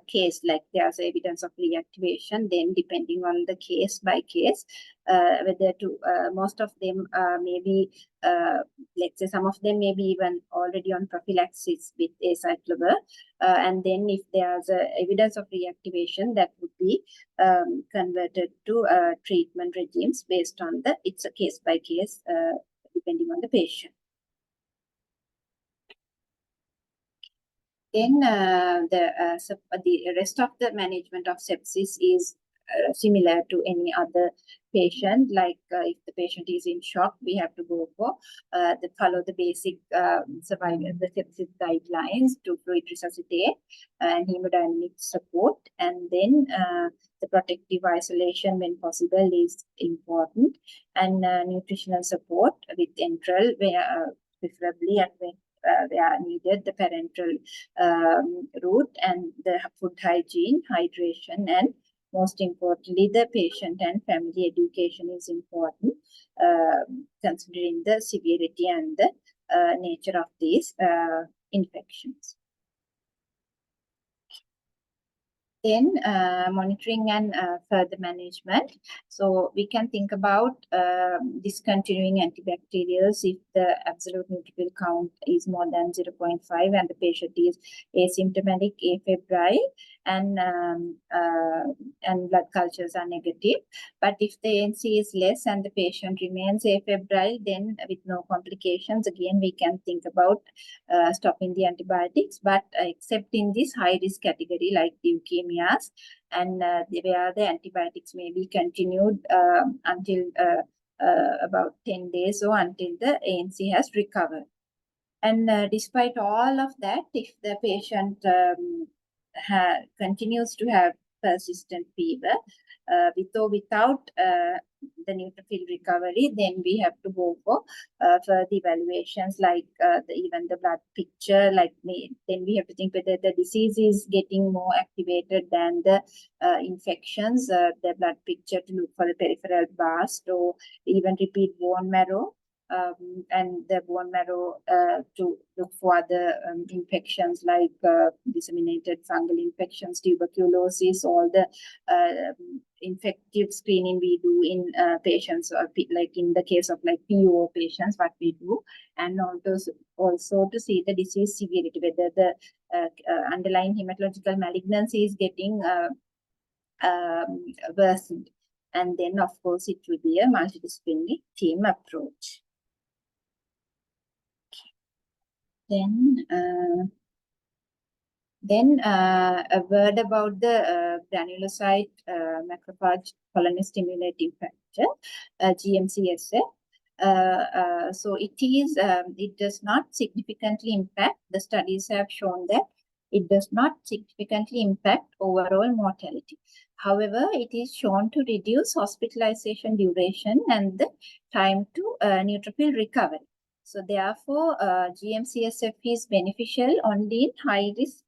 case, like there's evidence of reactivation, then depending on the case by case, whether to, most of them maybe, let's say some of them may be even already on prophylaxis with acyclovir, and then if there's evidence of reactivation, that would be converted to treatment regimes based on it's a case by case, depending on the patient. Then the rest of the management of sepsis is similar to any other patient. Like if the patient is in shock, we have to go for follow the basic survival, the sepsis guidelines to fluid resuscitate and hemodynamic support, and then the protective isolation when possible is important, and nutritional support with enteral, where preferably at where needed, the parenteral route, and the food hygiene, hydration, and most importantly, the patient and family education is important, considering the severity and the nature of these infections. Then monitoring and further management. So we can think about discontinuing antibacterials if the absolute neutrophil count is more than 0.5 and the patient is asymptomatic, afebrile, and blood cultures are negative. But if the ANC is less and the patient remains afebrile, then with no complications, again we can think about stopping the antibiotics. But except in this high risk category like leukemias, and where the antibiotics may be continued until about 10 days or until the ANC has recovered. And despite all of that, if the patient continues to have persistent fever, with or without the neutrophil recovery, then we have to go for further evaluations like even the blood picture. Then we have to think whether the disease is getting more activated than the infections. The blood picture to look for the peripheral blast or even repeat bone marrow. And the bone marrow to look for other infections like disseminated fungal infections, tuberculosis, all the infective screening we do in patients, or like in the case of like PO patients, what we do, and also to see the disease severity, whether the underlying hematological malignancy is getting worsened. And then, of course, it will be a multidisciplinary team approach. Then a word about the granulocyte macrophage colony stimulating factor, GM-CSF. So it does not significantly impact. The studies have shown that it does not significantly impact overall mortality. However, it is shown to reduce hospitalization duration and the time to neutrophil recovery. So therefore, GM-CSF is beneficial only in high-risk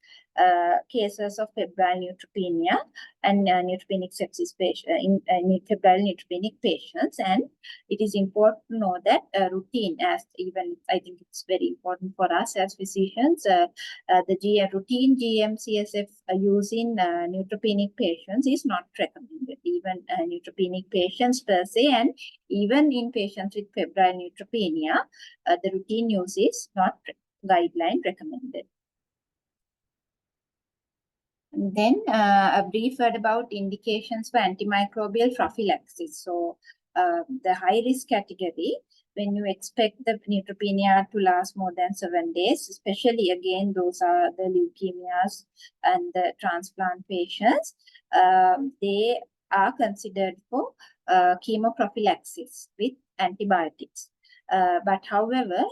cases of febrile neutropenia and neutropenic sepsis in febrile neutropenic patients. And it is important to know that routine, as even I think it's very important for us as physicians, the routine GM-CSF use in neutropenic patients is not recommended, even neutropenic patients per se, and even in patients with febrile neutropenia, the routine use is not guideline recommended. And then a brief word about indications for antimicrobial prophylaxis. So the high risk category, when you expect the neutropenia to last more than 7 days, especially again, those are the leukemias and the transplant patients, they are considered for chemoprophylaxis with antibiotics. But however,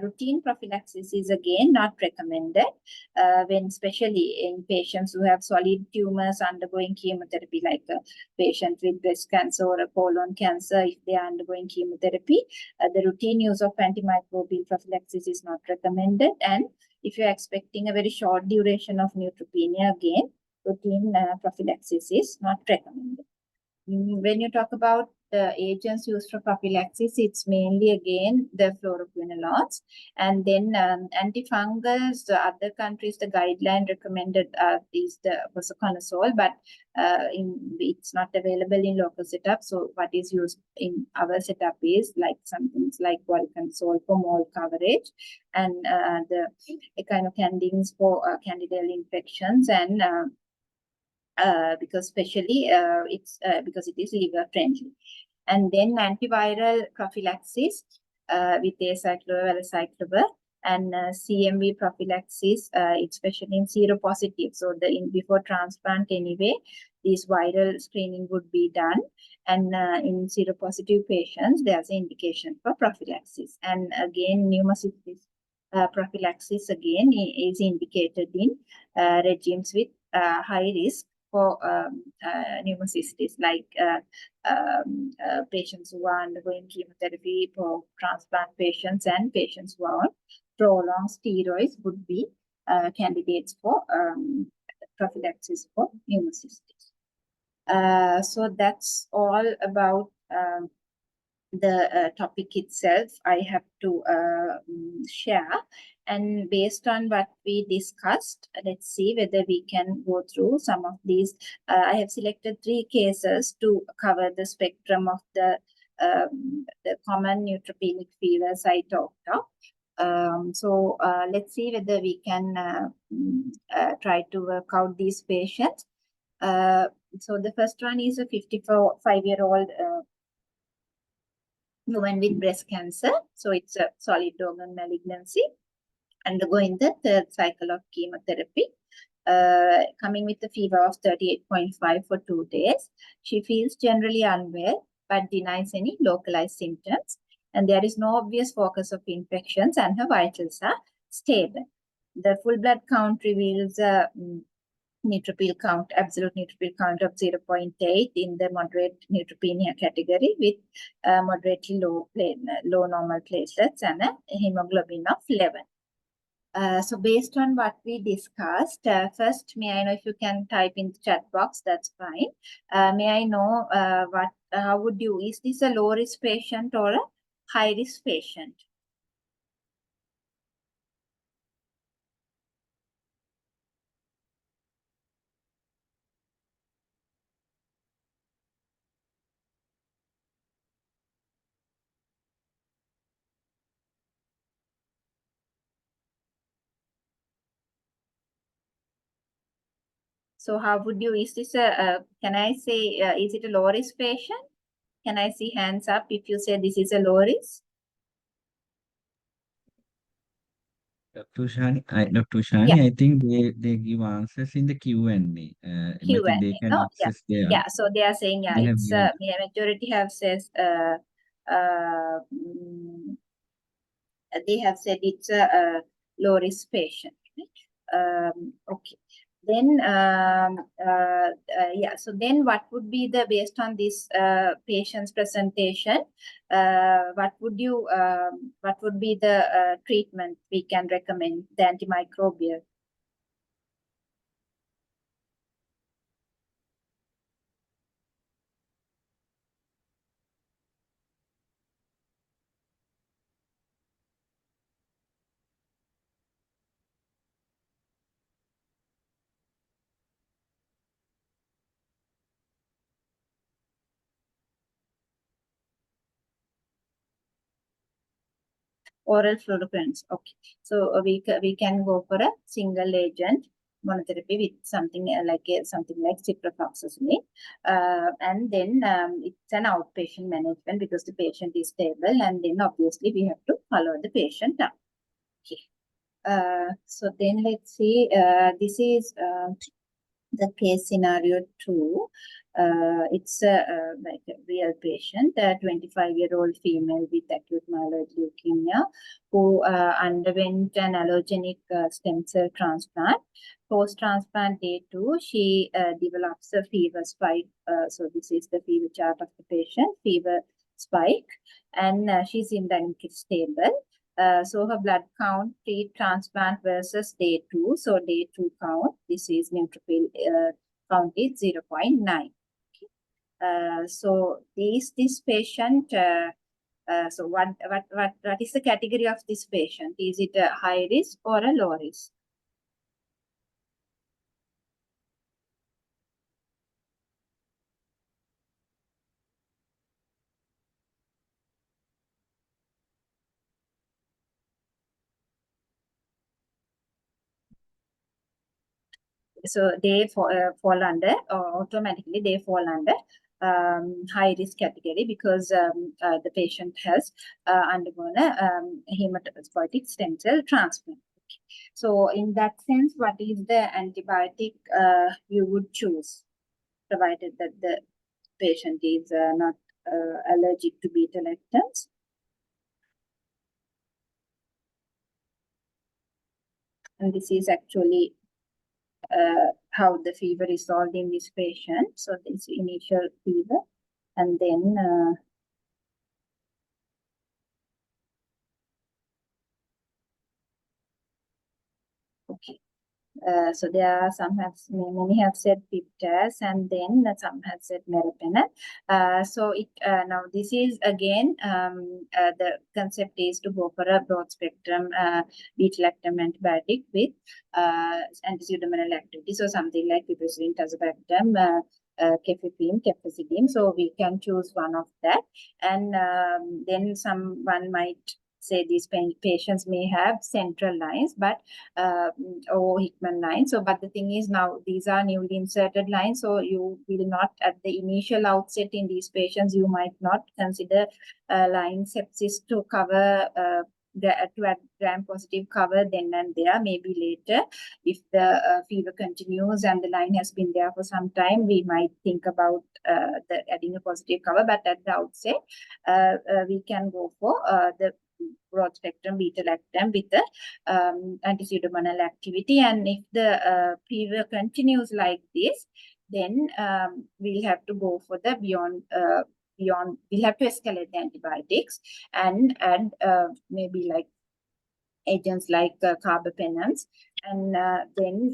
routine prophylaxis is again not recommended when especially in patients who have solid tumors undergoing chemotherapy, like a patient with breast cancer or a colon cancer. If they are undergoing chemotherapy, the routine use of antimicrobial prophylaxis is not recommended. And if you're expecting a very short duration of neutropenia, again, routine prophylaxis is not recommended. When you talk about the agents used for prophylaxis, it's mainly again the fluoroquinolones, and then antifungals. The other countries, the guideline recommended is the voriconazole, but it's not available in local setup. So what is used in our setup is like some things like voriconazole for mold coverage, and the echinocandins for candidal infections, and because especially because it is liver friendly. And then antiviral prophylaxis with acyclovir, valacyclovir, and CMV prophylaxis, especially in seropositive. So before transplant anyway, this viral screening would be done. And in seropositive patients, there's an indication for prophylaxis. And again, pneumocystis prophylaxis again is indicated in regimes with high risk for pneumocystis, like patients who are undergoing chemotherapy, for transplant patients, and patients who are on prolonged steroids would be candidates for prophylaxis for pneumocystis. So that's all about the topic itself I have to share. And based on what we discussed, let's see whether we can go through some of these. I have selected 3 cases to cover the spectrum of the common neutropenic fevers I talked of. So let's see whether we can try to work out these patients. So the first one is a 55-year-old woman with breast cancer. So it's a solid organ malignancy, undergoing the 3rd cycle of chemotherapy, coming with a fever of 38.5 for 2 days. She feels generally unwell, but denies any localized symptoms. And there is no obvious focus of infections, and her vitals are stable. The full blood count reveals a neutrophil count, absolute neutrophil count of 0.8 in the moderate neutropenia category, with moderately low normal platelets and a hemoglobin of 11. So based on what we discussed, first, may I know if you can type in the chat box? That's fine. May I know how would you, is this a low risk patient or a high risk patient? So how would you, is this can I say, is it a low risk patient? Can I see hands up if you say this is a low risk? Dr. Ushani, Yeah. I think they give answers in the Q&A. I think Q&A. they can No? access there. Yeah. So they are saying, yeah, They have it's given. majority have says they have said it's a low risk patient. Right? Okay. Then yeah. So then, what would be the, based on this patient's presentation? What would be the treatment we can recommend? The antimicrobial. Oral fluoroquinolones. Okay, so we can go for a single agent monotherapy with something like ciprofloxacin, and then it's an outpatient management because the patient is stable, and then obviously we have to follow the patient up. Okay, so then let's see. This is the case scenario 2. It's like a real patient, a 25-year-old female with acute myeloid leukemia who underwent an allogenic stem cell transplant. Post-transplant day 2, she develops a fever spike. So this is the fever chart of the patient, fever spike, and she's indemnically stable. So her blood count pre-transplant versus day 2. So day 2 count, this is neutrophil count is 0.9. Okay. So this patient, so what is the category of this patient? Is it a high risk or a low risk? So they fall under, or automatically they fall under high risk category because the patient has undergone a hematopoietic stem cell transplant. So in that sense, what is the antibiotic you would choose, provided that the patient is not allergic to beta lactams? And this is actually how the fever resolved in this patient. So this initial fever, and then okay. So there are many have said piptas, and then some have said meropenem. So it now this is again the concept is to go for a broad spectrum beta-lactam antibiotic with antipseudomonal activity. So something like piperacillin, tazobactam, cefepime, cefoxidim. So we can choose one of that, and then someone might say these patients may have central lines, but or Hickman lines. So, but the thing is now these are newly inserted lines, so you will not at the initial outset in these patients, you might not consider line sepsis to cover to add gram-positive cover then and there. Maybe later, if the fever continues and the line has been there for some time, we might think about adding a positive cover. But at the outset, we can go for the broad spectrum beta-lactam with the antipseudomonal activity. And if the fever continues like this, then we'll have to go for the beyond, we'll have to escalate the antibiotics and add maybe like agents like carbapenems, and then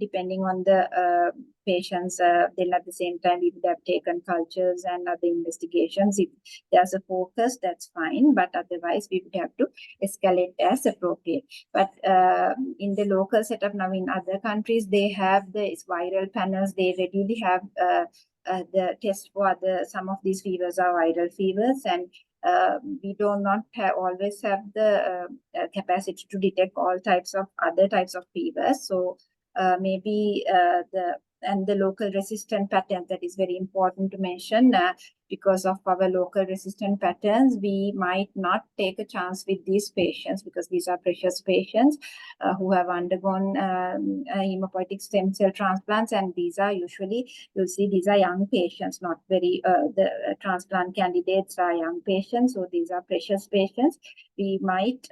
depending on the patients, then at the same time we would have taken cultures and other investigations. If there's a focus, that's fine, but otherwise we would have to escalate as appropriate. But in the local setup now in other countries, they have the viral panels. They readily have the test for some of these fevers are viral fevers, and we do not always have the capacity to detect all types of other types of fevers. So maybe the local resistant pattern, that is very important to mention. Because of our local resistant patterns, we might not take a chance with these patients because these are precious patients who have undergone hematopoietic stem cell transplants, and these are usually, you'll see these are young patients, not very the transplant candidates are young patients, so these are precious patients. We might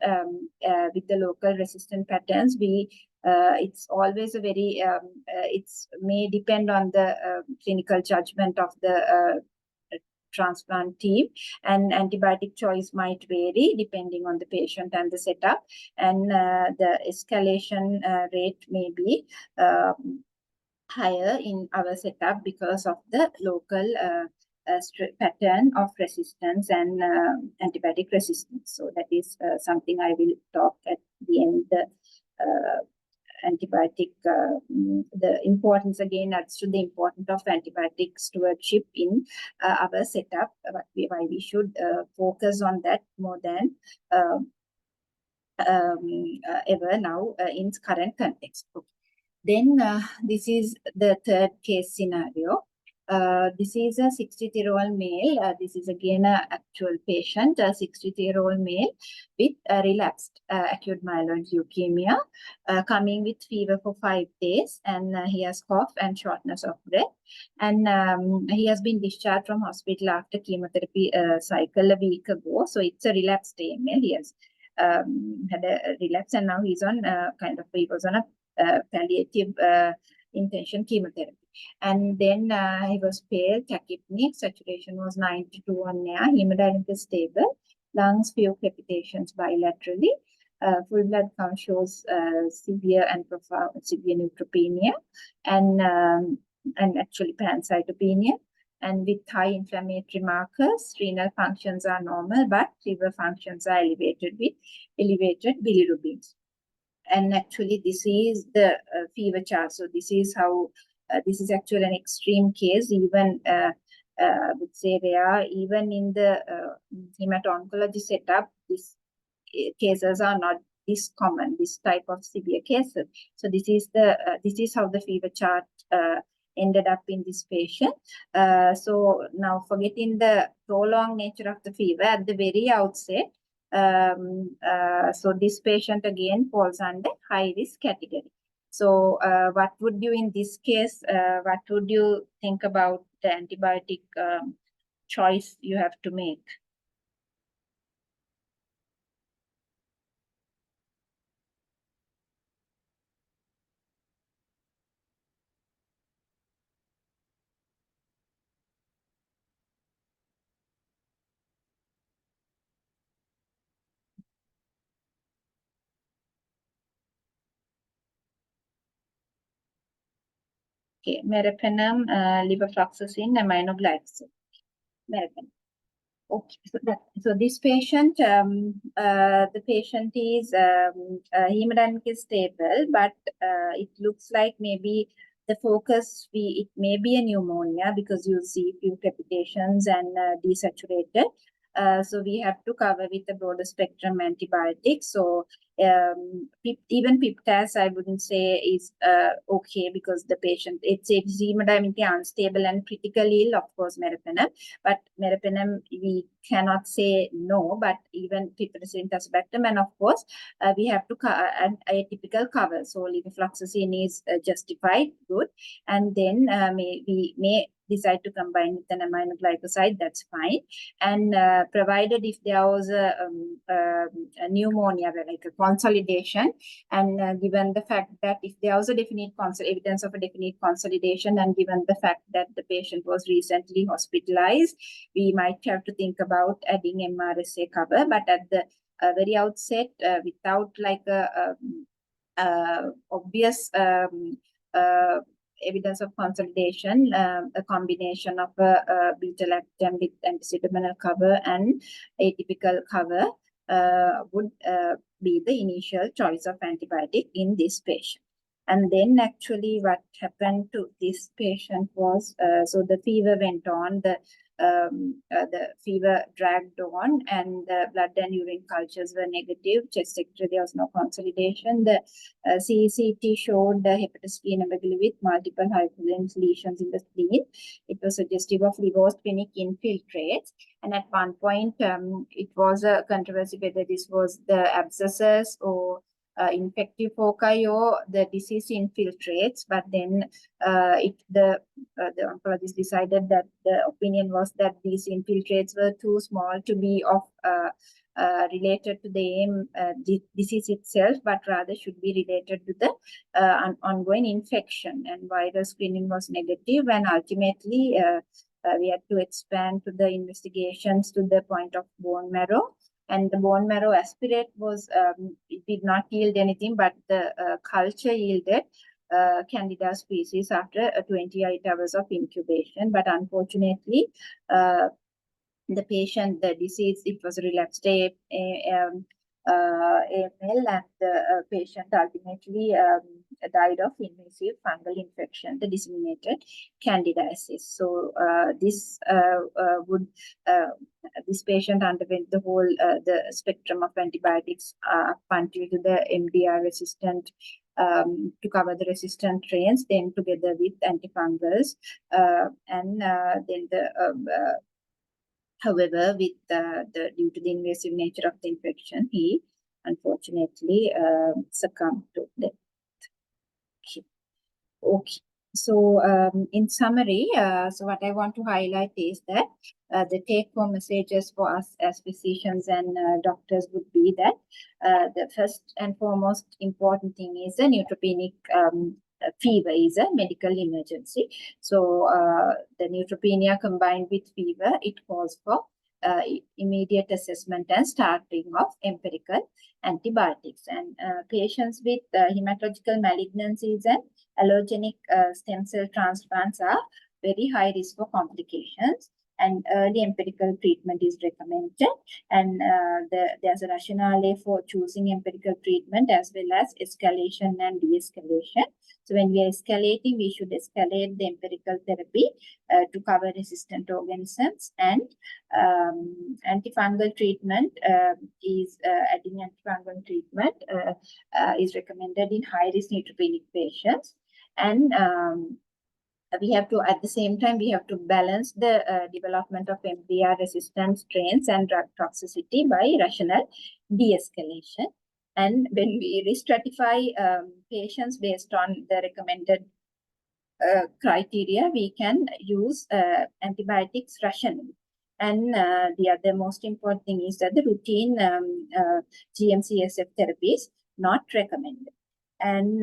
with the local resistant patterns, it's always a very it's may depend on the clinical judgment of the transplant team, and antibiotic choice might vary depending on the patient and the setup, and the escalation rate may be higher in our setup because of the local pattern of resistance and antibiotic resistance. So that is something I will talk at the end. Antibiotic, the importance again adds to the importance of antibiotic stewardship in our setup, why we should focus on that more than ever now in current context. Okay. Then this is the third case scenario. This is a 63-year-old male. This is again an actual patient, a 63-year-old male with relapsed acute myeloid leukemia, coming with fever for 5 days, and he has cough and shortness of breath. And he has been discharged from hospital after chemotherapy cycle a week ago. So it's a relapsed AML. He has had a relapse, and now he's on he was on a palliative intention chemotherapy. And then he was pale, tachypneic, saturation was 92 on air, hemodynamic stable, lungs few crepitations bilaterally, full blood count shows severe and profound severe neutropenia, and actually pancytopenia. and with high inflammatory markers. Renal functions are normal, but liver functions are elevated with elevated bilirubins. And actually, this is the fever chart. So this is how this is actually an extreme case. Even I would say rare. Even in the hemato-oncology setup, these cases are not this common. This type of severe cases. So this is how the fever chart ended up in this patient. So now, forgetting the prolonged nature of the fever at the very outset. So this patient again falls under high risk category. So what would you in this case, what would you think about the antibiotic choice you have to make? Okay, meropenem, levofloxacin, aminoglycoside. Meropenem. Okay, so this patient, the patient is hemodynamic is stable, but it looks like maybe the focus it may be a pneumonia because you see few crepitations and desaturated. So we have to cover with a broader spectrum antibiotic. So even Piptas, I wouldn't say is okay because the patient it's hemodynamically unstable and critically ill, of course, meropenem. But meropenem we cannot say no, but even piperacillin tazobactam, and of course we have to add a typical cover. So levofloxacin is justified, good, and then we may decide to combine with an aminoglycoside, that's fine. And provided if there was a pneumonia, like a consolidation, and given the fact that if there was a definite evidence of a definite consolidation, and given the fact that the patient was recently hospitalized, we might have to think about adding MRSA cover. But at the very outset, without like a obvious evidence of consolidation, a combination of beta-lactam with anti-pseudomonal cover and atypical cover would be the initial choice of antibiotic in this patient. And then actually what happened to this patient was, so the fever went on, the fever dragged on, and the blood and urine cultures were negative. Chest X-ray, there was no consolidation. The CECT showed the hepatosplenomegaly with multiple hypothalamus lesions in the spleen. It was suggestive of Neutropenic infiltrates. And at one point, it was a controversy whether this was the abscesses or infective foci or the disease infiltrates, but then the oncologist decided that the opinion was that these infiltrates were too small to be of related to the disease itself, but rather should be related to the ongoing infection. And viral screening was negative, and ultimately we had to expand to the investigations to the point of bone marrow. And the bone marrow aspirate was, it did not yield anything, but the culture yielded Candida species after 28 hours of incubation. But unfortunately, the patient, the disease, it was relapsed AML, and the patient ultimately died of invasive fungal infection, the disseminated candidiasis. So this patient underwent the whole the spectrum of antibiotics up until the MDR resistant, to cover the resistant strains, then together with antifungals, and then the however, with due to the invasive nature of the infection, he unfortunately succumbed to death. Okay. So in summary, so what I want to highlight is that the take-home messages for us as physicians and doctors would be that the first and foremost important thing is a neutropenic fever is a medical emergency. So the neutropenia combined with fever, it calls for immediate assessment and starting of empirical antibiotics. And patients with hematological malignancies and allogenic stem cell transplants are very high risk for complications, and early empirical treatment is recommended. And there's a rationale for choosing empirical treatment as well as escalation and de-escalation. So when we are escalating, we should escalate the empirical therapy to cover resistant organisms, and antifungal treatment is adding antifungal treatment is recommended in high-risk neutropenic patients. And we have to, at the same time, we have to balance the development of MDR resistant strains and drug toxicity by rational de-escalation. And when we re-stratify patients based on the recommended criteria, we can use antibiotics rationally. And the other most important thing is that the routine GM-CSF therapy is not recommended. And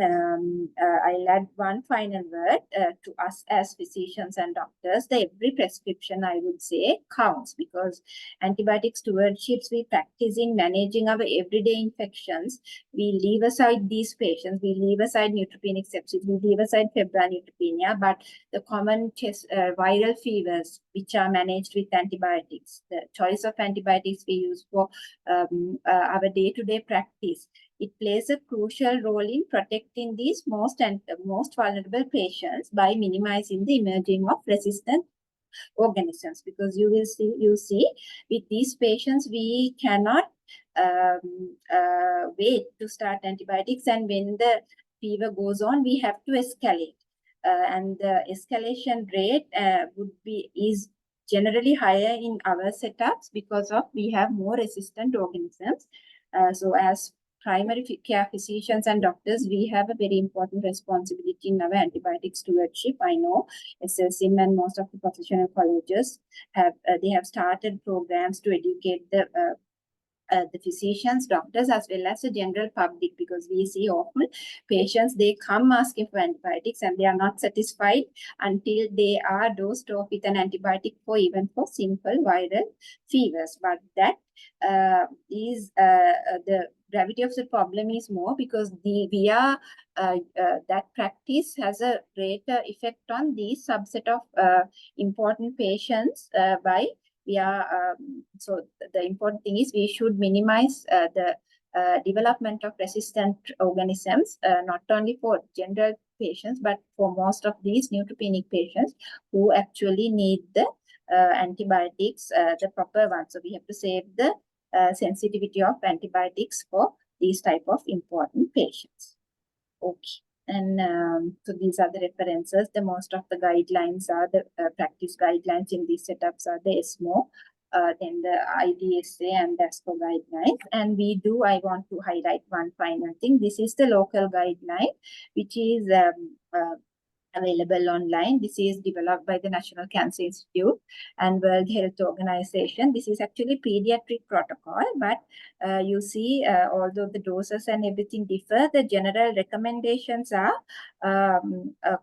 I'll add one final word to us as physicians and doctors. The every prescription, I would say, counts, because antibiotic stewardships we practice in managing our everyday infections. We leave aside these patients, we leave aside neutropenic sepsis, we leave aside febrile neutropenia, but the common viral fevers which are managed with antibiotics, the choice of antibiotics we use for our day-to-day practice, it plays a crucial role in protecting these most vulnerable patients by minimizing the emerging of resistant organisms. Because you see, with these patients, we cannot wait to start antibiotics, and when the fever goes on, we have to escalate. And the escalation rate is generally higher in our setups because of we have more resistant organisms. So as primary care physicians and doctors, we have a very important responsibility in our antibiotic stewardship. I know SLSIM and most of the professional colleges have started programs to educate the physicians, doctors, as well as the general public, because we see often patients, they come asking for antibiotics and they are not satisfied until they are dosed off with an antibiotic for even for simple viral fevers. But that is the gravity of the problem is more because that practice has a greater effect on these subset of important patients so the important thing is we should minimize the development of resistant organisms, not only for general patients, but for most of these neutropenic patients who actually need the antibiotics, the proper ones. So we have to save the sensitivity of antibiotics for these type of important patients. Okay. And so these are the references. The most of the guidelines are the practice guidelines in these setups are the ESMO, then the IDSA and the ASCO guidelines. And I want to highlight one final thing. This is the local guideline, which is available online. This is developed by the National Cancer Institute and World Health Organization. This is actually pediatric protocol, but you see, although the doses and everything differ, the general recommendations are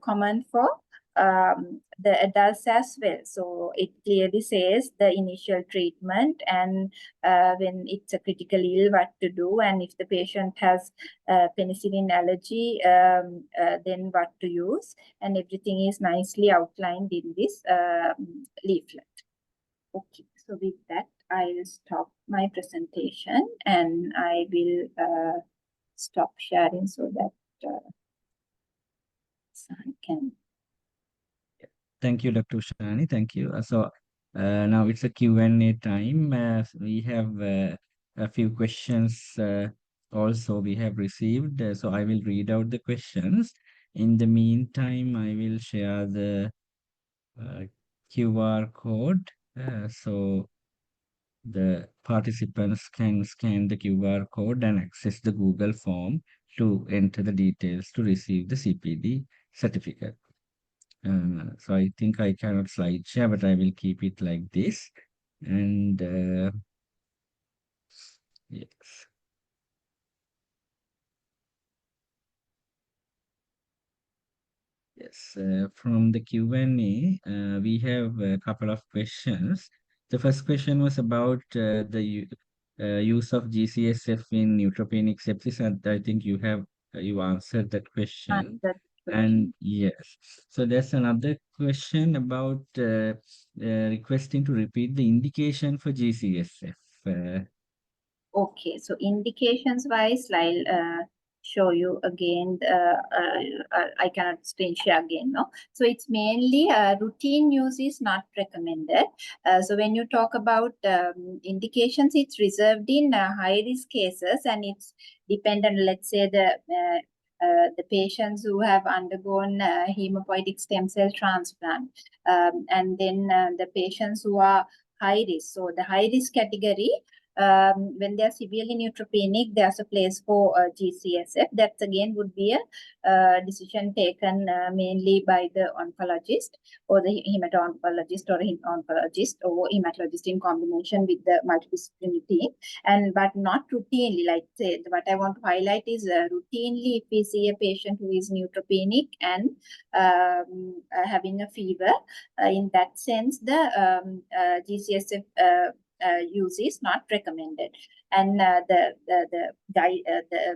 common for the adults as well. So it clearly says the initial treatment and when it's a critical ill, what to do, and if the patient has penicillin allergy, then what to use, and everything is nicely outlined in this leaflet. Okay, so with that, I will stop my presentation and I will stop sharing so that I can. Thank you, Dr. Ushani. Thank you. Now it's a Q&A time. We have a few questions also we have received. So I will read out the questions. In the meantime, I will share the QR code. So the participants can scan the QR code and access the Google form to enter the details to receive the CPD certificate. So I think I cannot slide share, but I will keep it like this. And yes. Yes, from the Q&A, we have a couple of questions. The first question was about the use of GCSF in neutropenic sepsis, and I think you answered that question. And yes, so there's another question about requesting to repeat the indication for GCSF. Okay, so indications wise, I'll show you again. I cannot screen share again, no. So it's mainly routine use is not recommended. So when you talk about indications, it's reserved in high risk cases, and it's dependent. Let's say the patients who have undergone hematopoietic stem cell transplant, and then the patients who are high risk. So the high risk category, when they are severely neutropenic, there's a place for GCSF. That again would be a decision taken mainly by the oncologist or the hemato-oncologist or oncologist or hematologist in combination with the multidisciplinary team. But not routinely. Like say, what I want to highlight is routinely if we see a patient who is neutropenic and having a fever, in that sense, the GCSF use is not recommended. And the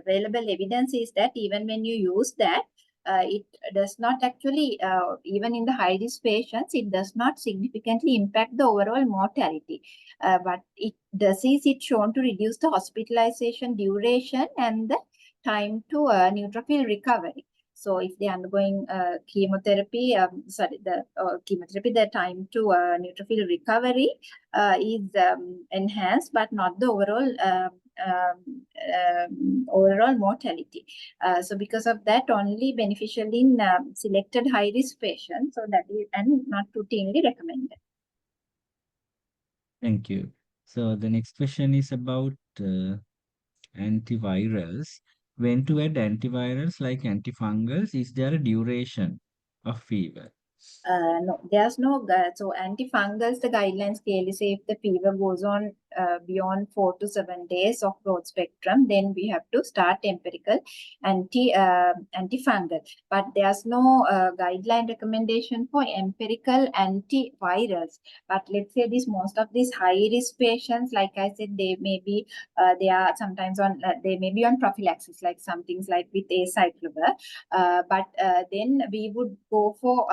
available evidence is that even when you use that, it does not actually, even in the high risk patients, it does not significantly impact the overall mortality. But it does is it shown to reduce the hospitalization duration and the time to neutrophil recovery. So if they're undergoing chemotherapy, the time to neutrophil recovery is enhanced, but not the overall mortality. So because of that, only beneficial in selected high-risk patients. So that is, and not routinely recommended. Thank you. So the next question is about antivirals. When to add antivirals like antifungals, is there a duration of fever? No, there's no, so antifungals, the guidelines clearly say if the fever goes on beyond 4 to 7 days of broad spectrum, then we have to start empirical antifungal. But there's no guideline recommendation for empirical antivirals. But let's say most of these high risk patients, like I said, they may be, they are sometimes on, they may be on prophylaxis, like some things like with acyclovir. But then we would go for,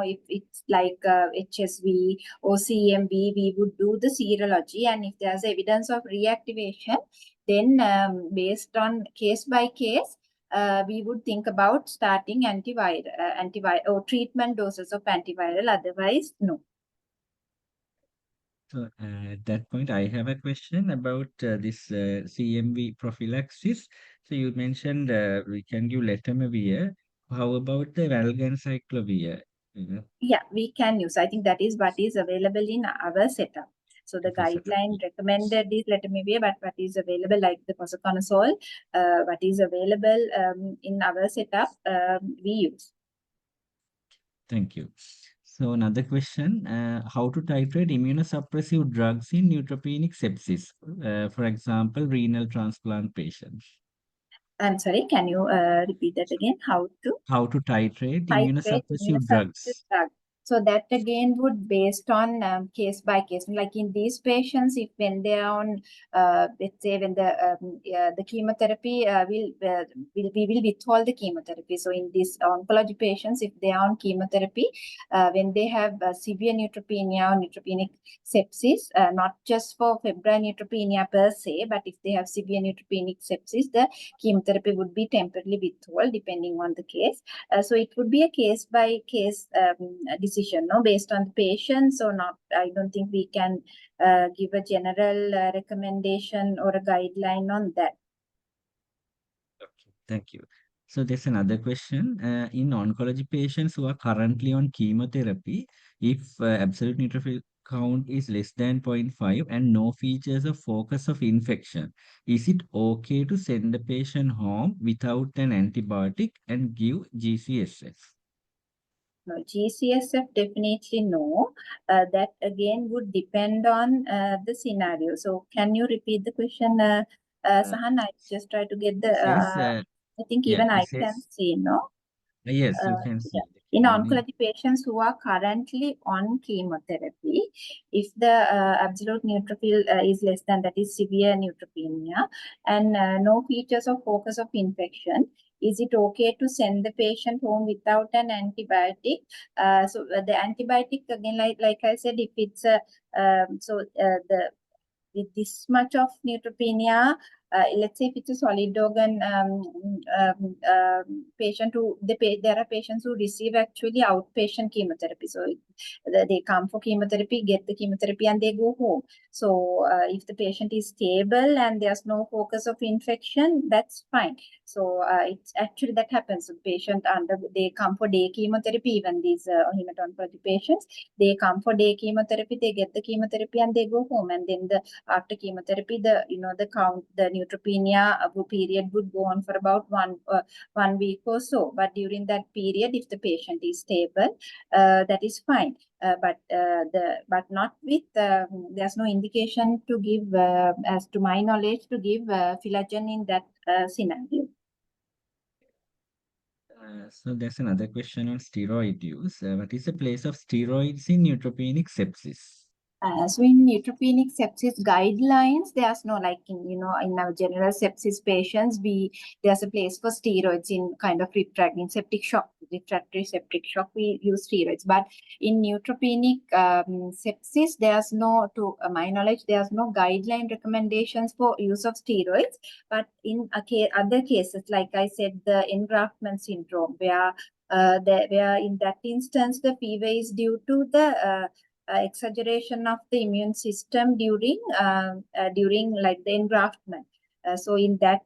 if it's like HSV or CMV, we would do the serology. And if there's evidence of reactivation, then based on case by case, we would think about starting antiviral or treatment doses of antiviral. Otherwise, no. So at that point, I have a question about this CMV prophylaxis. So you mentioned we can give letermovir. How about the valganciclovir? Yeah, we can use. I think that is what is available in our setup. So the guideline recommended is letermovir, but what is available, like the posaconazole, what is available in our setup, we use. Thank you. So another question, how to titrate immunosuppressive drugs in neutropenic sepsis, for example, renal transplant patients? I'm sorry, can you repeat that again? How to titrate titrate immunosuppressive immunosuppressive drugs? drug? So that again would based on case by case. Like in these patients, if when they are on, let's say when the chemotherapy we will withhold the chemotherapy. So in these oncology patients, if they are on chemotherapy, when they have severe neutropenia or neutropenic sepsis, not just for febrile neutropenia per se, but if they have severe neutropenic sepsis, the chemotherapy would be temporarily withheld depending on the case. So it would be a case by case decision, no, based on the patients or not. I don't think we can give a general recommendation or a guideline on that. Okay, thank you. So there's another question. In oncology patients who are currently on chemotherapy, if absolute neutrophil count is less than 0.5 and no features of focus of infection, is it okay to send the patient home without an antibiotic and give GCSF? No, GCSF definitely no. That again would depend on the scenario. So can you repeat the question, Sahan? I just try to get the, Says, I think yeah, even it I can says, see, no? yes, you can see Yeah. the In kidney. oncology patients who are currently on chemotherapy, if the absolute neutrophil is less than, that is severe neutropenia, and no features of focus of infection, is it okay to send the patient home without an antibiotic? So the antibiotic, again, like I said, if it's a with this much of neutropenia, let's say if it's a solid organ patient there are patients who receive actually outpatient chemotherapy. So they come for chemotherapy, get the chemotherapy, and they go home. So if the patient is stable and there's no focus of infection, that's fine. So it's actually that happens. The patient they come for day chemotherapy, even these hematology patients, they come for day chemotherapy, they get the chemotherapy, and they go home. And then after chemotherapy, the neutropenia period would go on for about 1 week or so. But during that period, if the patient is stable, that is fine. But not with there's no indication to give, as to my knowledge, to give filagen in that scenario. So there's another question on steroid use. What is the place of steroids in neutropenic sepsis? So in neutropenic sepsis guidelines, there's no, like in our general sepsis patients, there's a place for steroids in kind of refractory septic shock, we use steroids. But in neutropenic sepsis, there's no, to my knowledge, there's no guideline recommendations for use of steroids. But in other cases, like I said, the engraftment syndrome, where in that instance the fever is due to the exaggeration of the immune system during like the engraftment. So in that,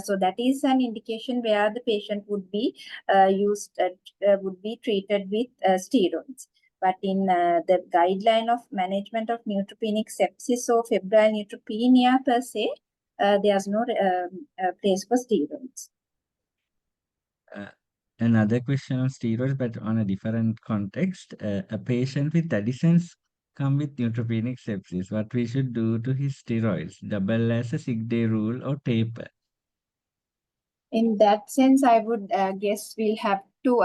so that is an indication where the patient would be treated with steroids. But in the guideline of management of neutropenic sepsis or febrile neutropenia per se, there's no place for steroids. Another question on steroids, but on a different context. A patient with Addison's come with neutropenic sepsis. What we should do to his steroids? Double as a sick day rule or taper? In that sense, I would guess we'll have to,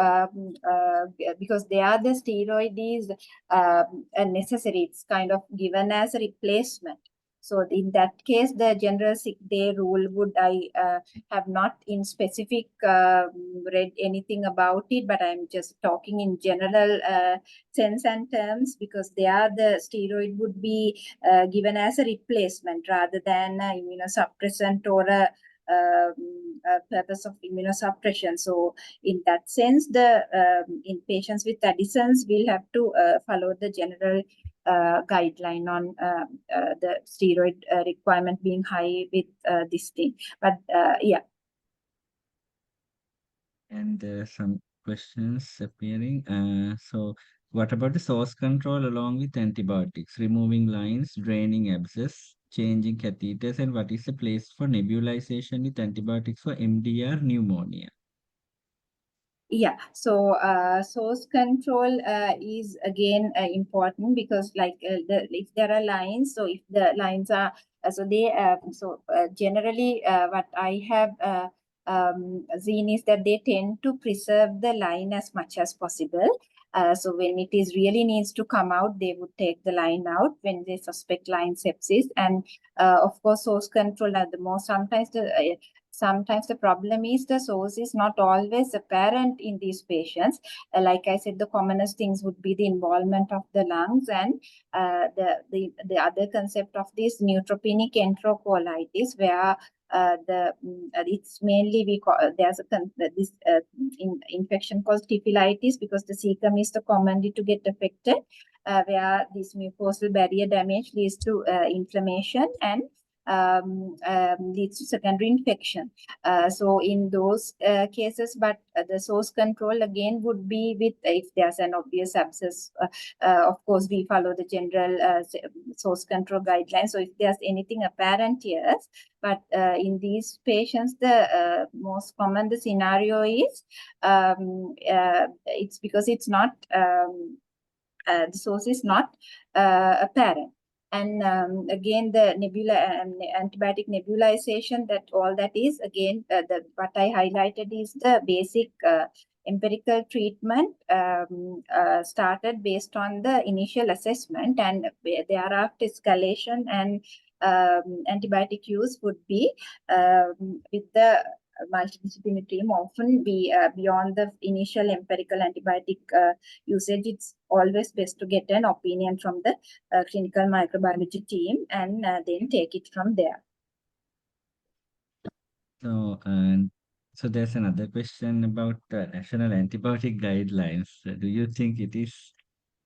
because they are the steroid is necessary. It's kind of given as a replacement. So in that case, the general sick day rule would, I have not in specific read anything about it, but I'm just talking in general sense and terms, because they are the steroid would be given as a replacement rather than immunosuppressant or a purpose of immunosuppression. So in that sense, in patients with Addison's, we'll have to follow the general guideline on the steroid requirement being high with this thing. But yeah. And some questions appearing. So what about the source control along with antibiotics, removing lines, draining abscess, changing catheters, and what is the place for nebulization with antibiotics for MDR pneumonia? Yeah, so source control is again important, because like if there are lines, so if the lines are generally what I have seen is that they tend to preserve the line as much as possible. So when it is really needs to come out, they would take the line out when they suspect line sepsis. And of course, source control are the most, sometimes the problem is the source is not always apparent in these patients. Like I said, the commonest things would be the involvement of the lungs, and the other concept of this neutropenic enterocolitis, where it's mainly there's this infection called typhlitis, because the cecum is the commonly to get affected, where this mucosal barrier damage leads to inflammation and leads to secondary infection. So in those cases, but the source control again would be with, if there's an obvious abscess, of course we follow the general source control guidelines. So if there's anything apparent, yes, but in these patients, the most common the scenario is it's because it's not the source is not apparent. And again, the antibiotic nebulization, that all that is, again, what I highlighted is the basic empirical treatment started based on the initial assessment, and thereafter escalation and antibiotic use would be with the multidisciplinary team often be beyond the initial empirical antibiotic usage. It's always best to get an opinion from the clinical microbiology team and then take it from there. So there's another question about national antibiotic guidelines. Do you think it is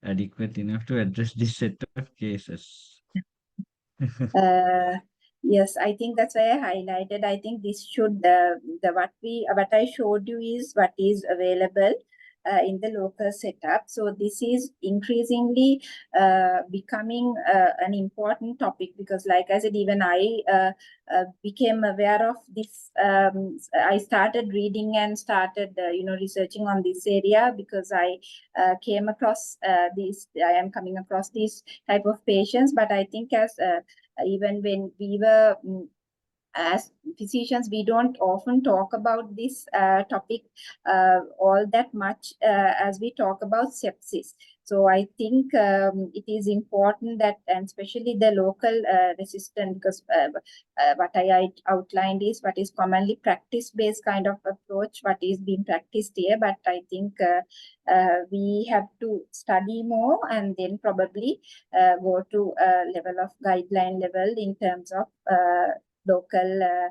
adequate enough to address this set of cases? Yes, I think that's why I highlighted. I think this should what I showed you is what is available in the local setup. So this is increasingly becoming an important topic because, like I said, even I became aware of this. I started reading and started, researching on this area because I came across these. I am coming across these type of patients, but I think as even when we were as physicians, we don't often talk about this topic all that much as we talk about sepsis. So I think it is important that, and especially the local resistant, because what I outlined is what is commonly practice-based kind of approach, what is being practiced here. But I think we have to study more and then probably go to a level of guideline level in terms of local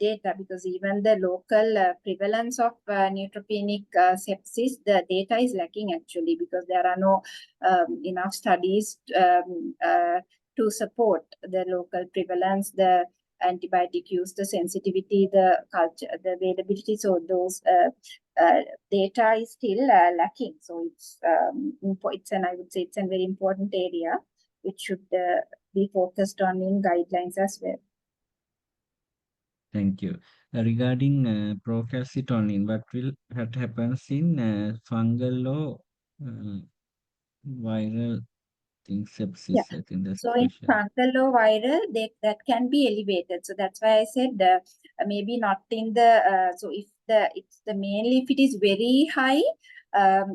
data, because even the local prevalence of neutropenic sepsis, the data is lacking actually, because there are no enough studies to support the local prevalence, the antibiotic use, the sensitivity, the culture, the availability. So those data is still lacking. So it's and I would say it's a very important area which should be focused on in guidelines as well. Thank you. Regarding procalcitonin, what happens in fungal or viral sepsis? Yeah. I think that's So the in question. fungal or viral, that can be elevated. So that's why I said maybe not in the. So if it's the mainly if it is very high,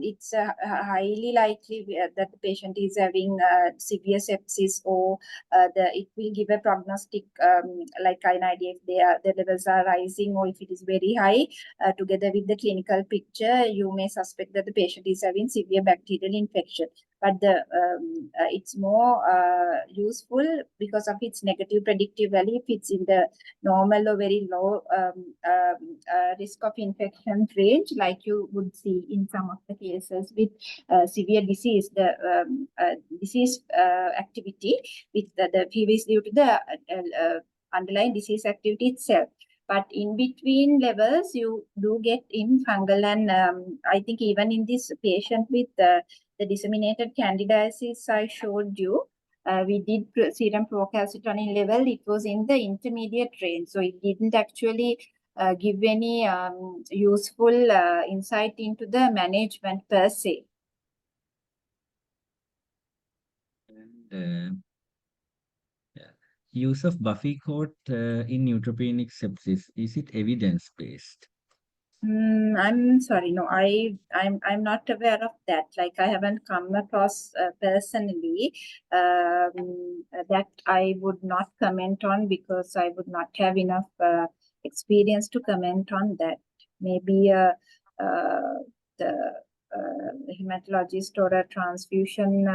it's highly likely that the patient is having severe sepsis, or it will give a prognostic like an idea if the levels are rising, or if it is very high. Together with the clinical picture, you may suspect that the patient is having severe bacterial infection. But it's more useful because of its negative predictive value if it's in the normal or very low risk of infection range, like you would see in some of the cases with severe disease. The disease activity with the fever is due to the underlying disease activity itself. But in between levels, you do get in fungal, and I think even in this patient with the disseminated candidiasis I showed you, we did serum procalcitonin level. It was in the intermediate range, so it didn't actually give any useful insight into the management per se. And use of Buffy-Coat in neutropenic sepsis, is it evidence-based? I'm sorry, no, I'm not aware of that. Like I haven't come across personally. That I would not comment on because I would not have enough experience to comment on that. Maybe the hematologist or a transfusion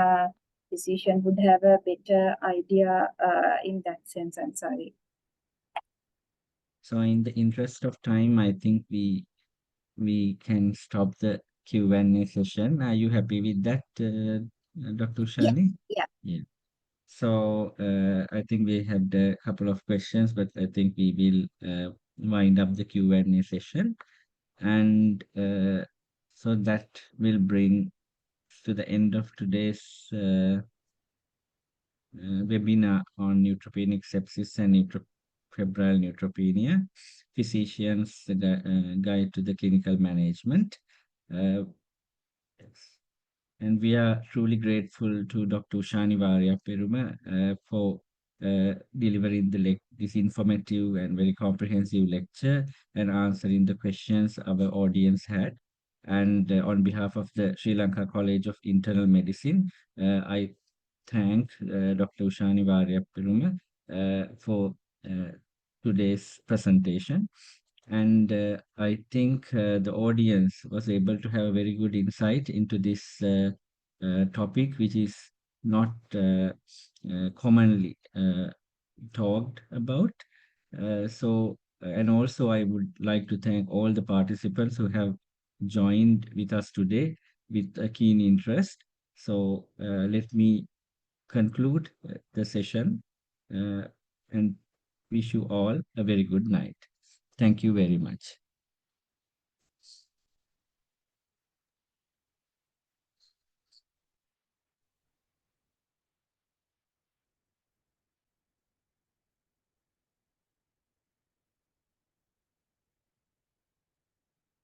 physician would have a better idea in that sense. I'm sorry. So in the interest of time, I think we can stop the Q&A session. Are you happy with that, Dr. Ushani? Yeah. Yeah. So I think we had a couple of questions, but I think we will wind up the Q&A session. And so that will bring to the end of today's webinar on neutropenic sepsis and febrile neutropenia, physicians' guide to the clinical management. Yes. And we are truly grateful to Dr. Ushani Wariyapperuma for delivering this informative and very comprehensive lecture and answering the questions our audience had. And on behalf of the Sri Lanka College of Internal Medicine, I thank Dr. Ushani Wariyapperuma for today's presentation. And I think the audience was able to have a very good insight into this topic, which is not commonly talked about. And also I would like to thank all the participants who have joined with us today with a keen interest. So let me conclude the session and wish you all a very good night. Thank you very much.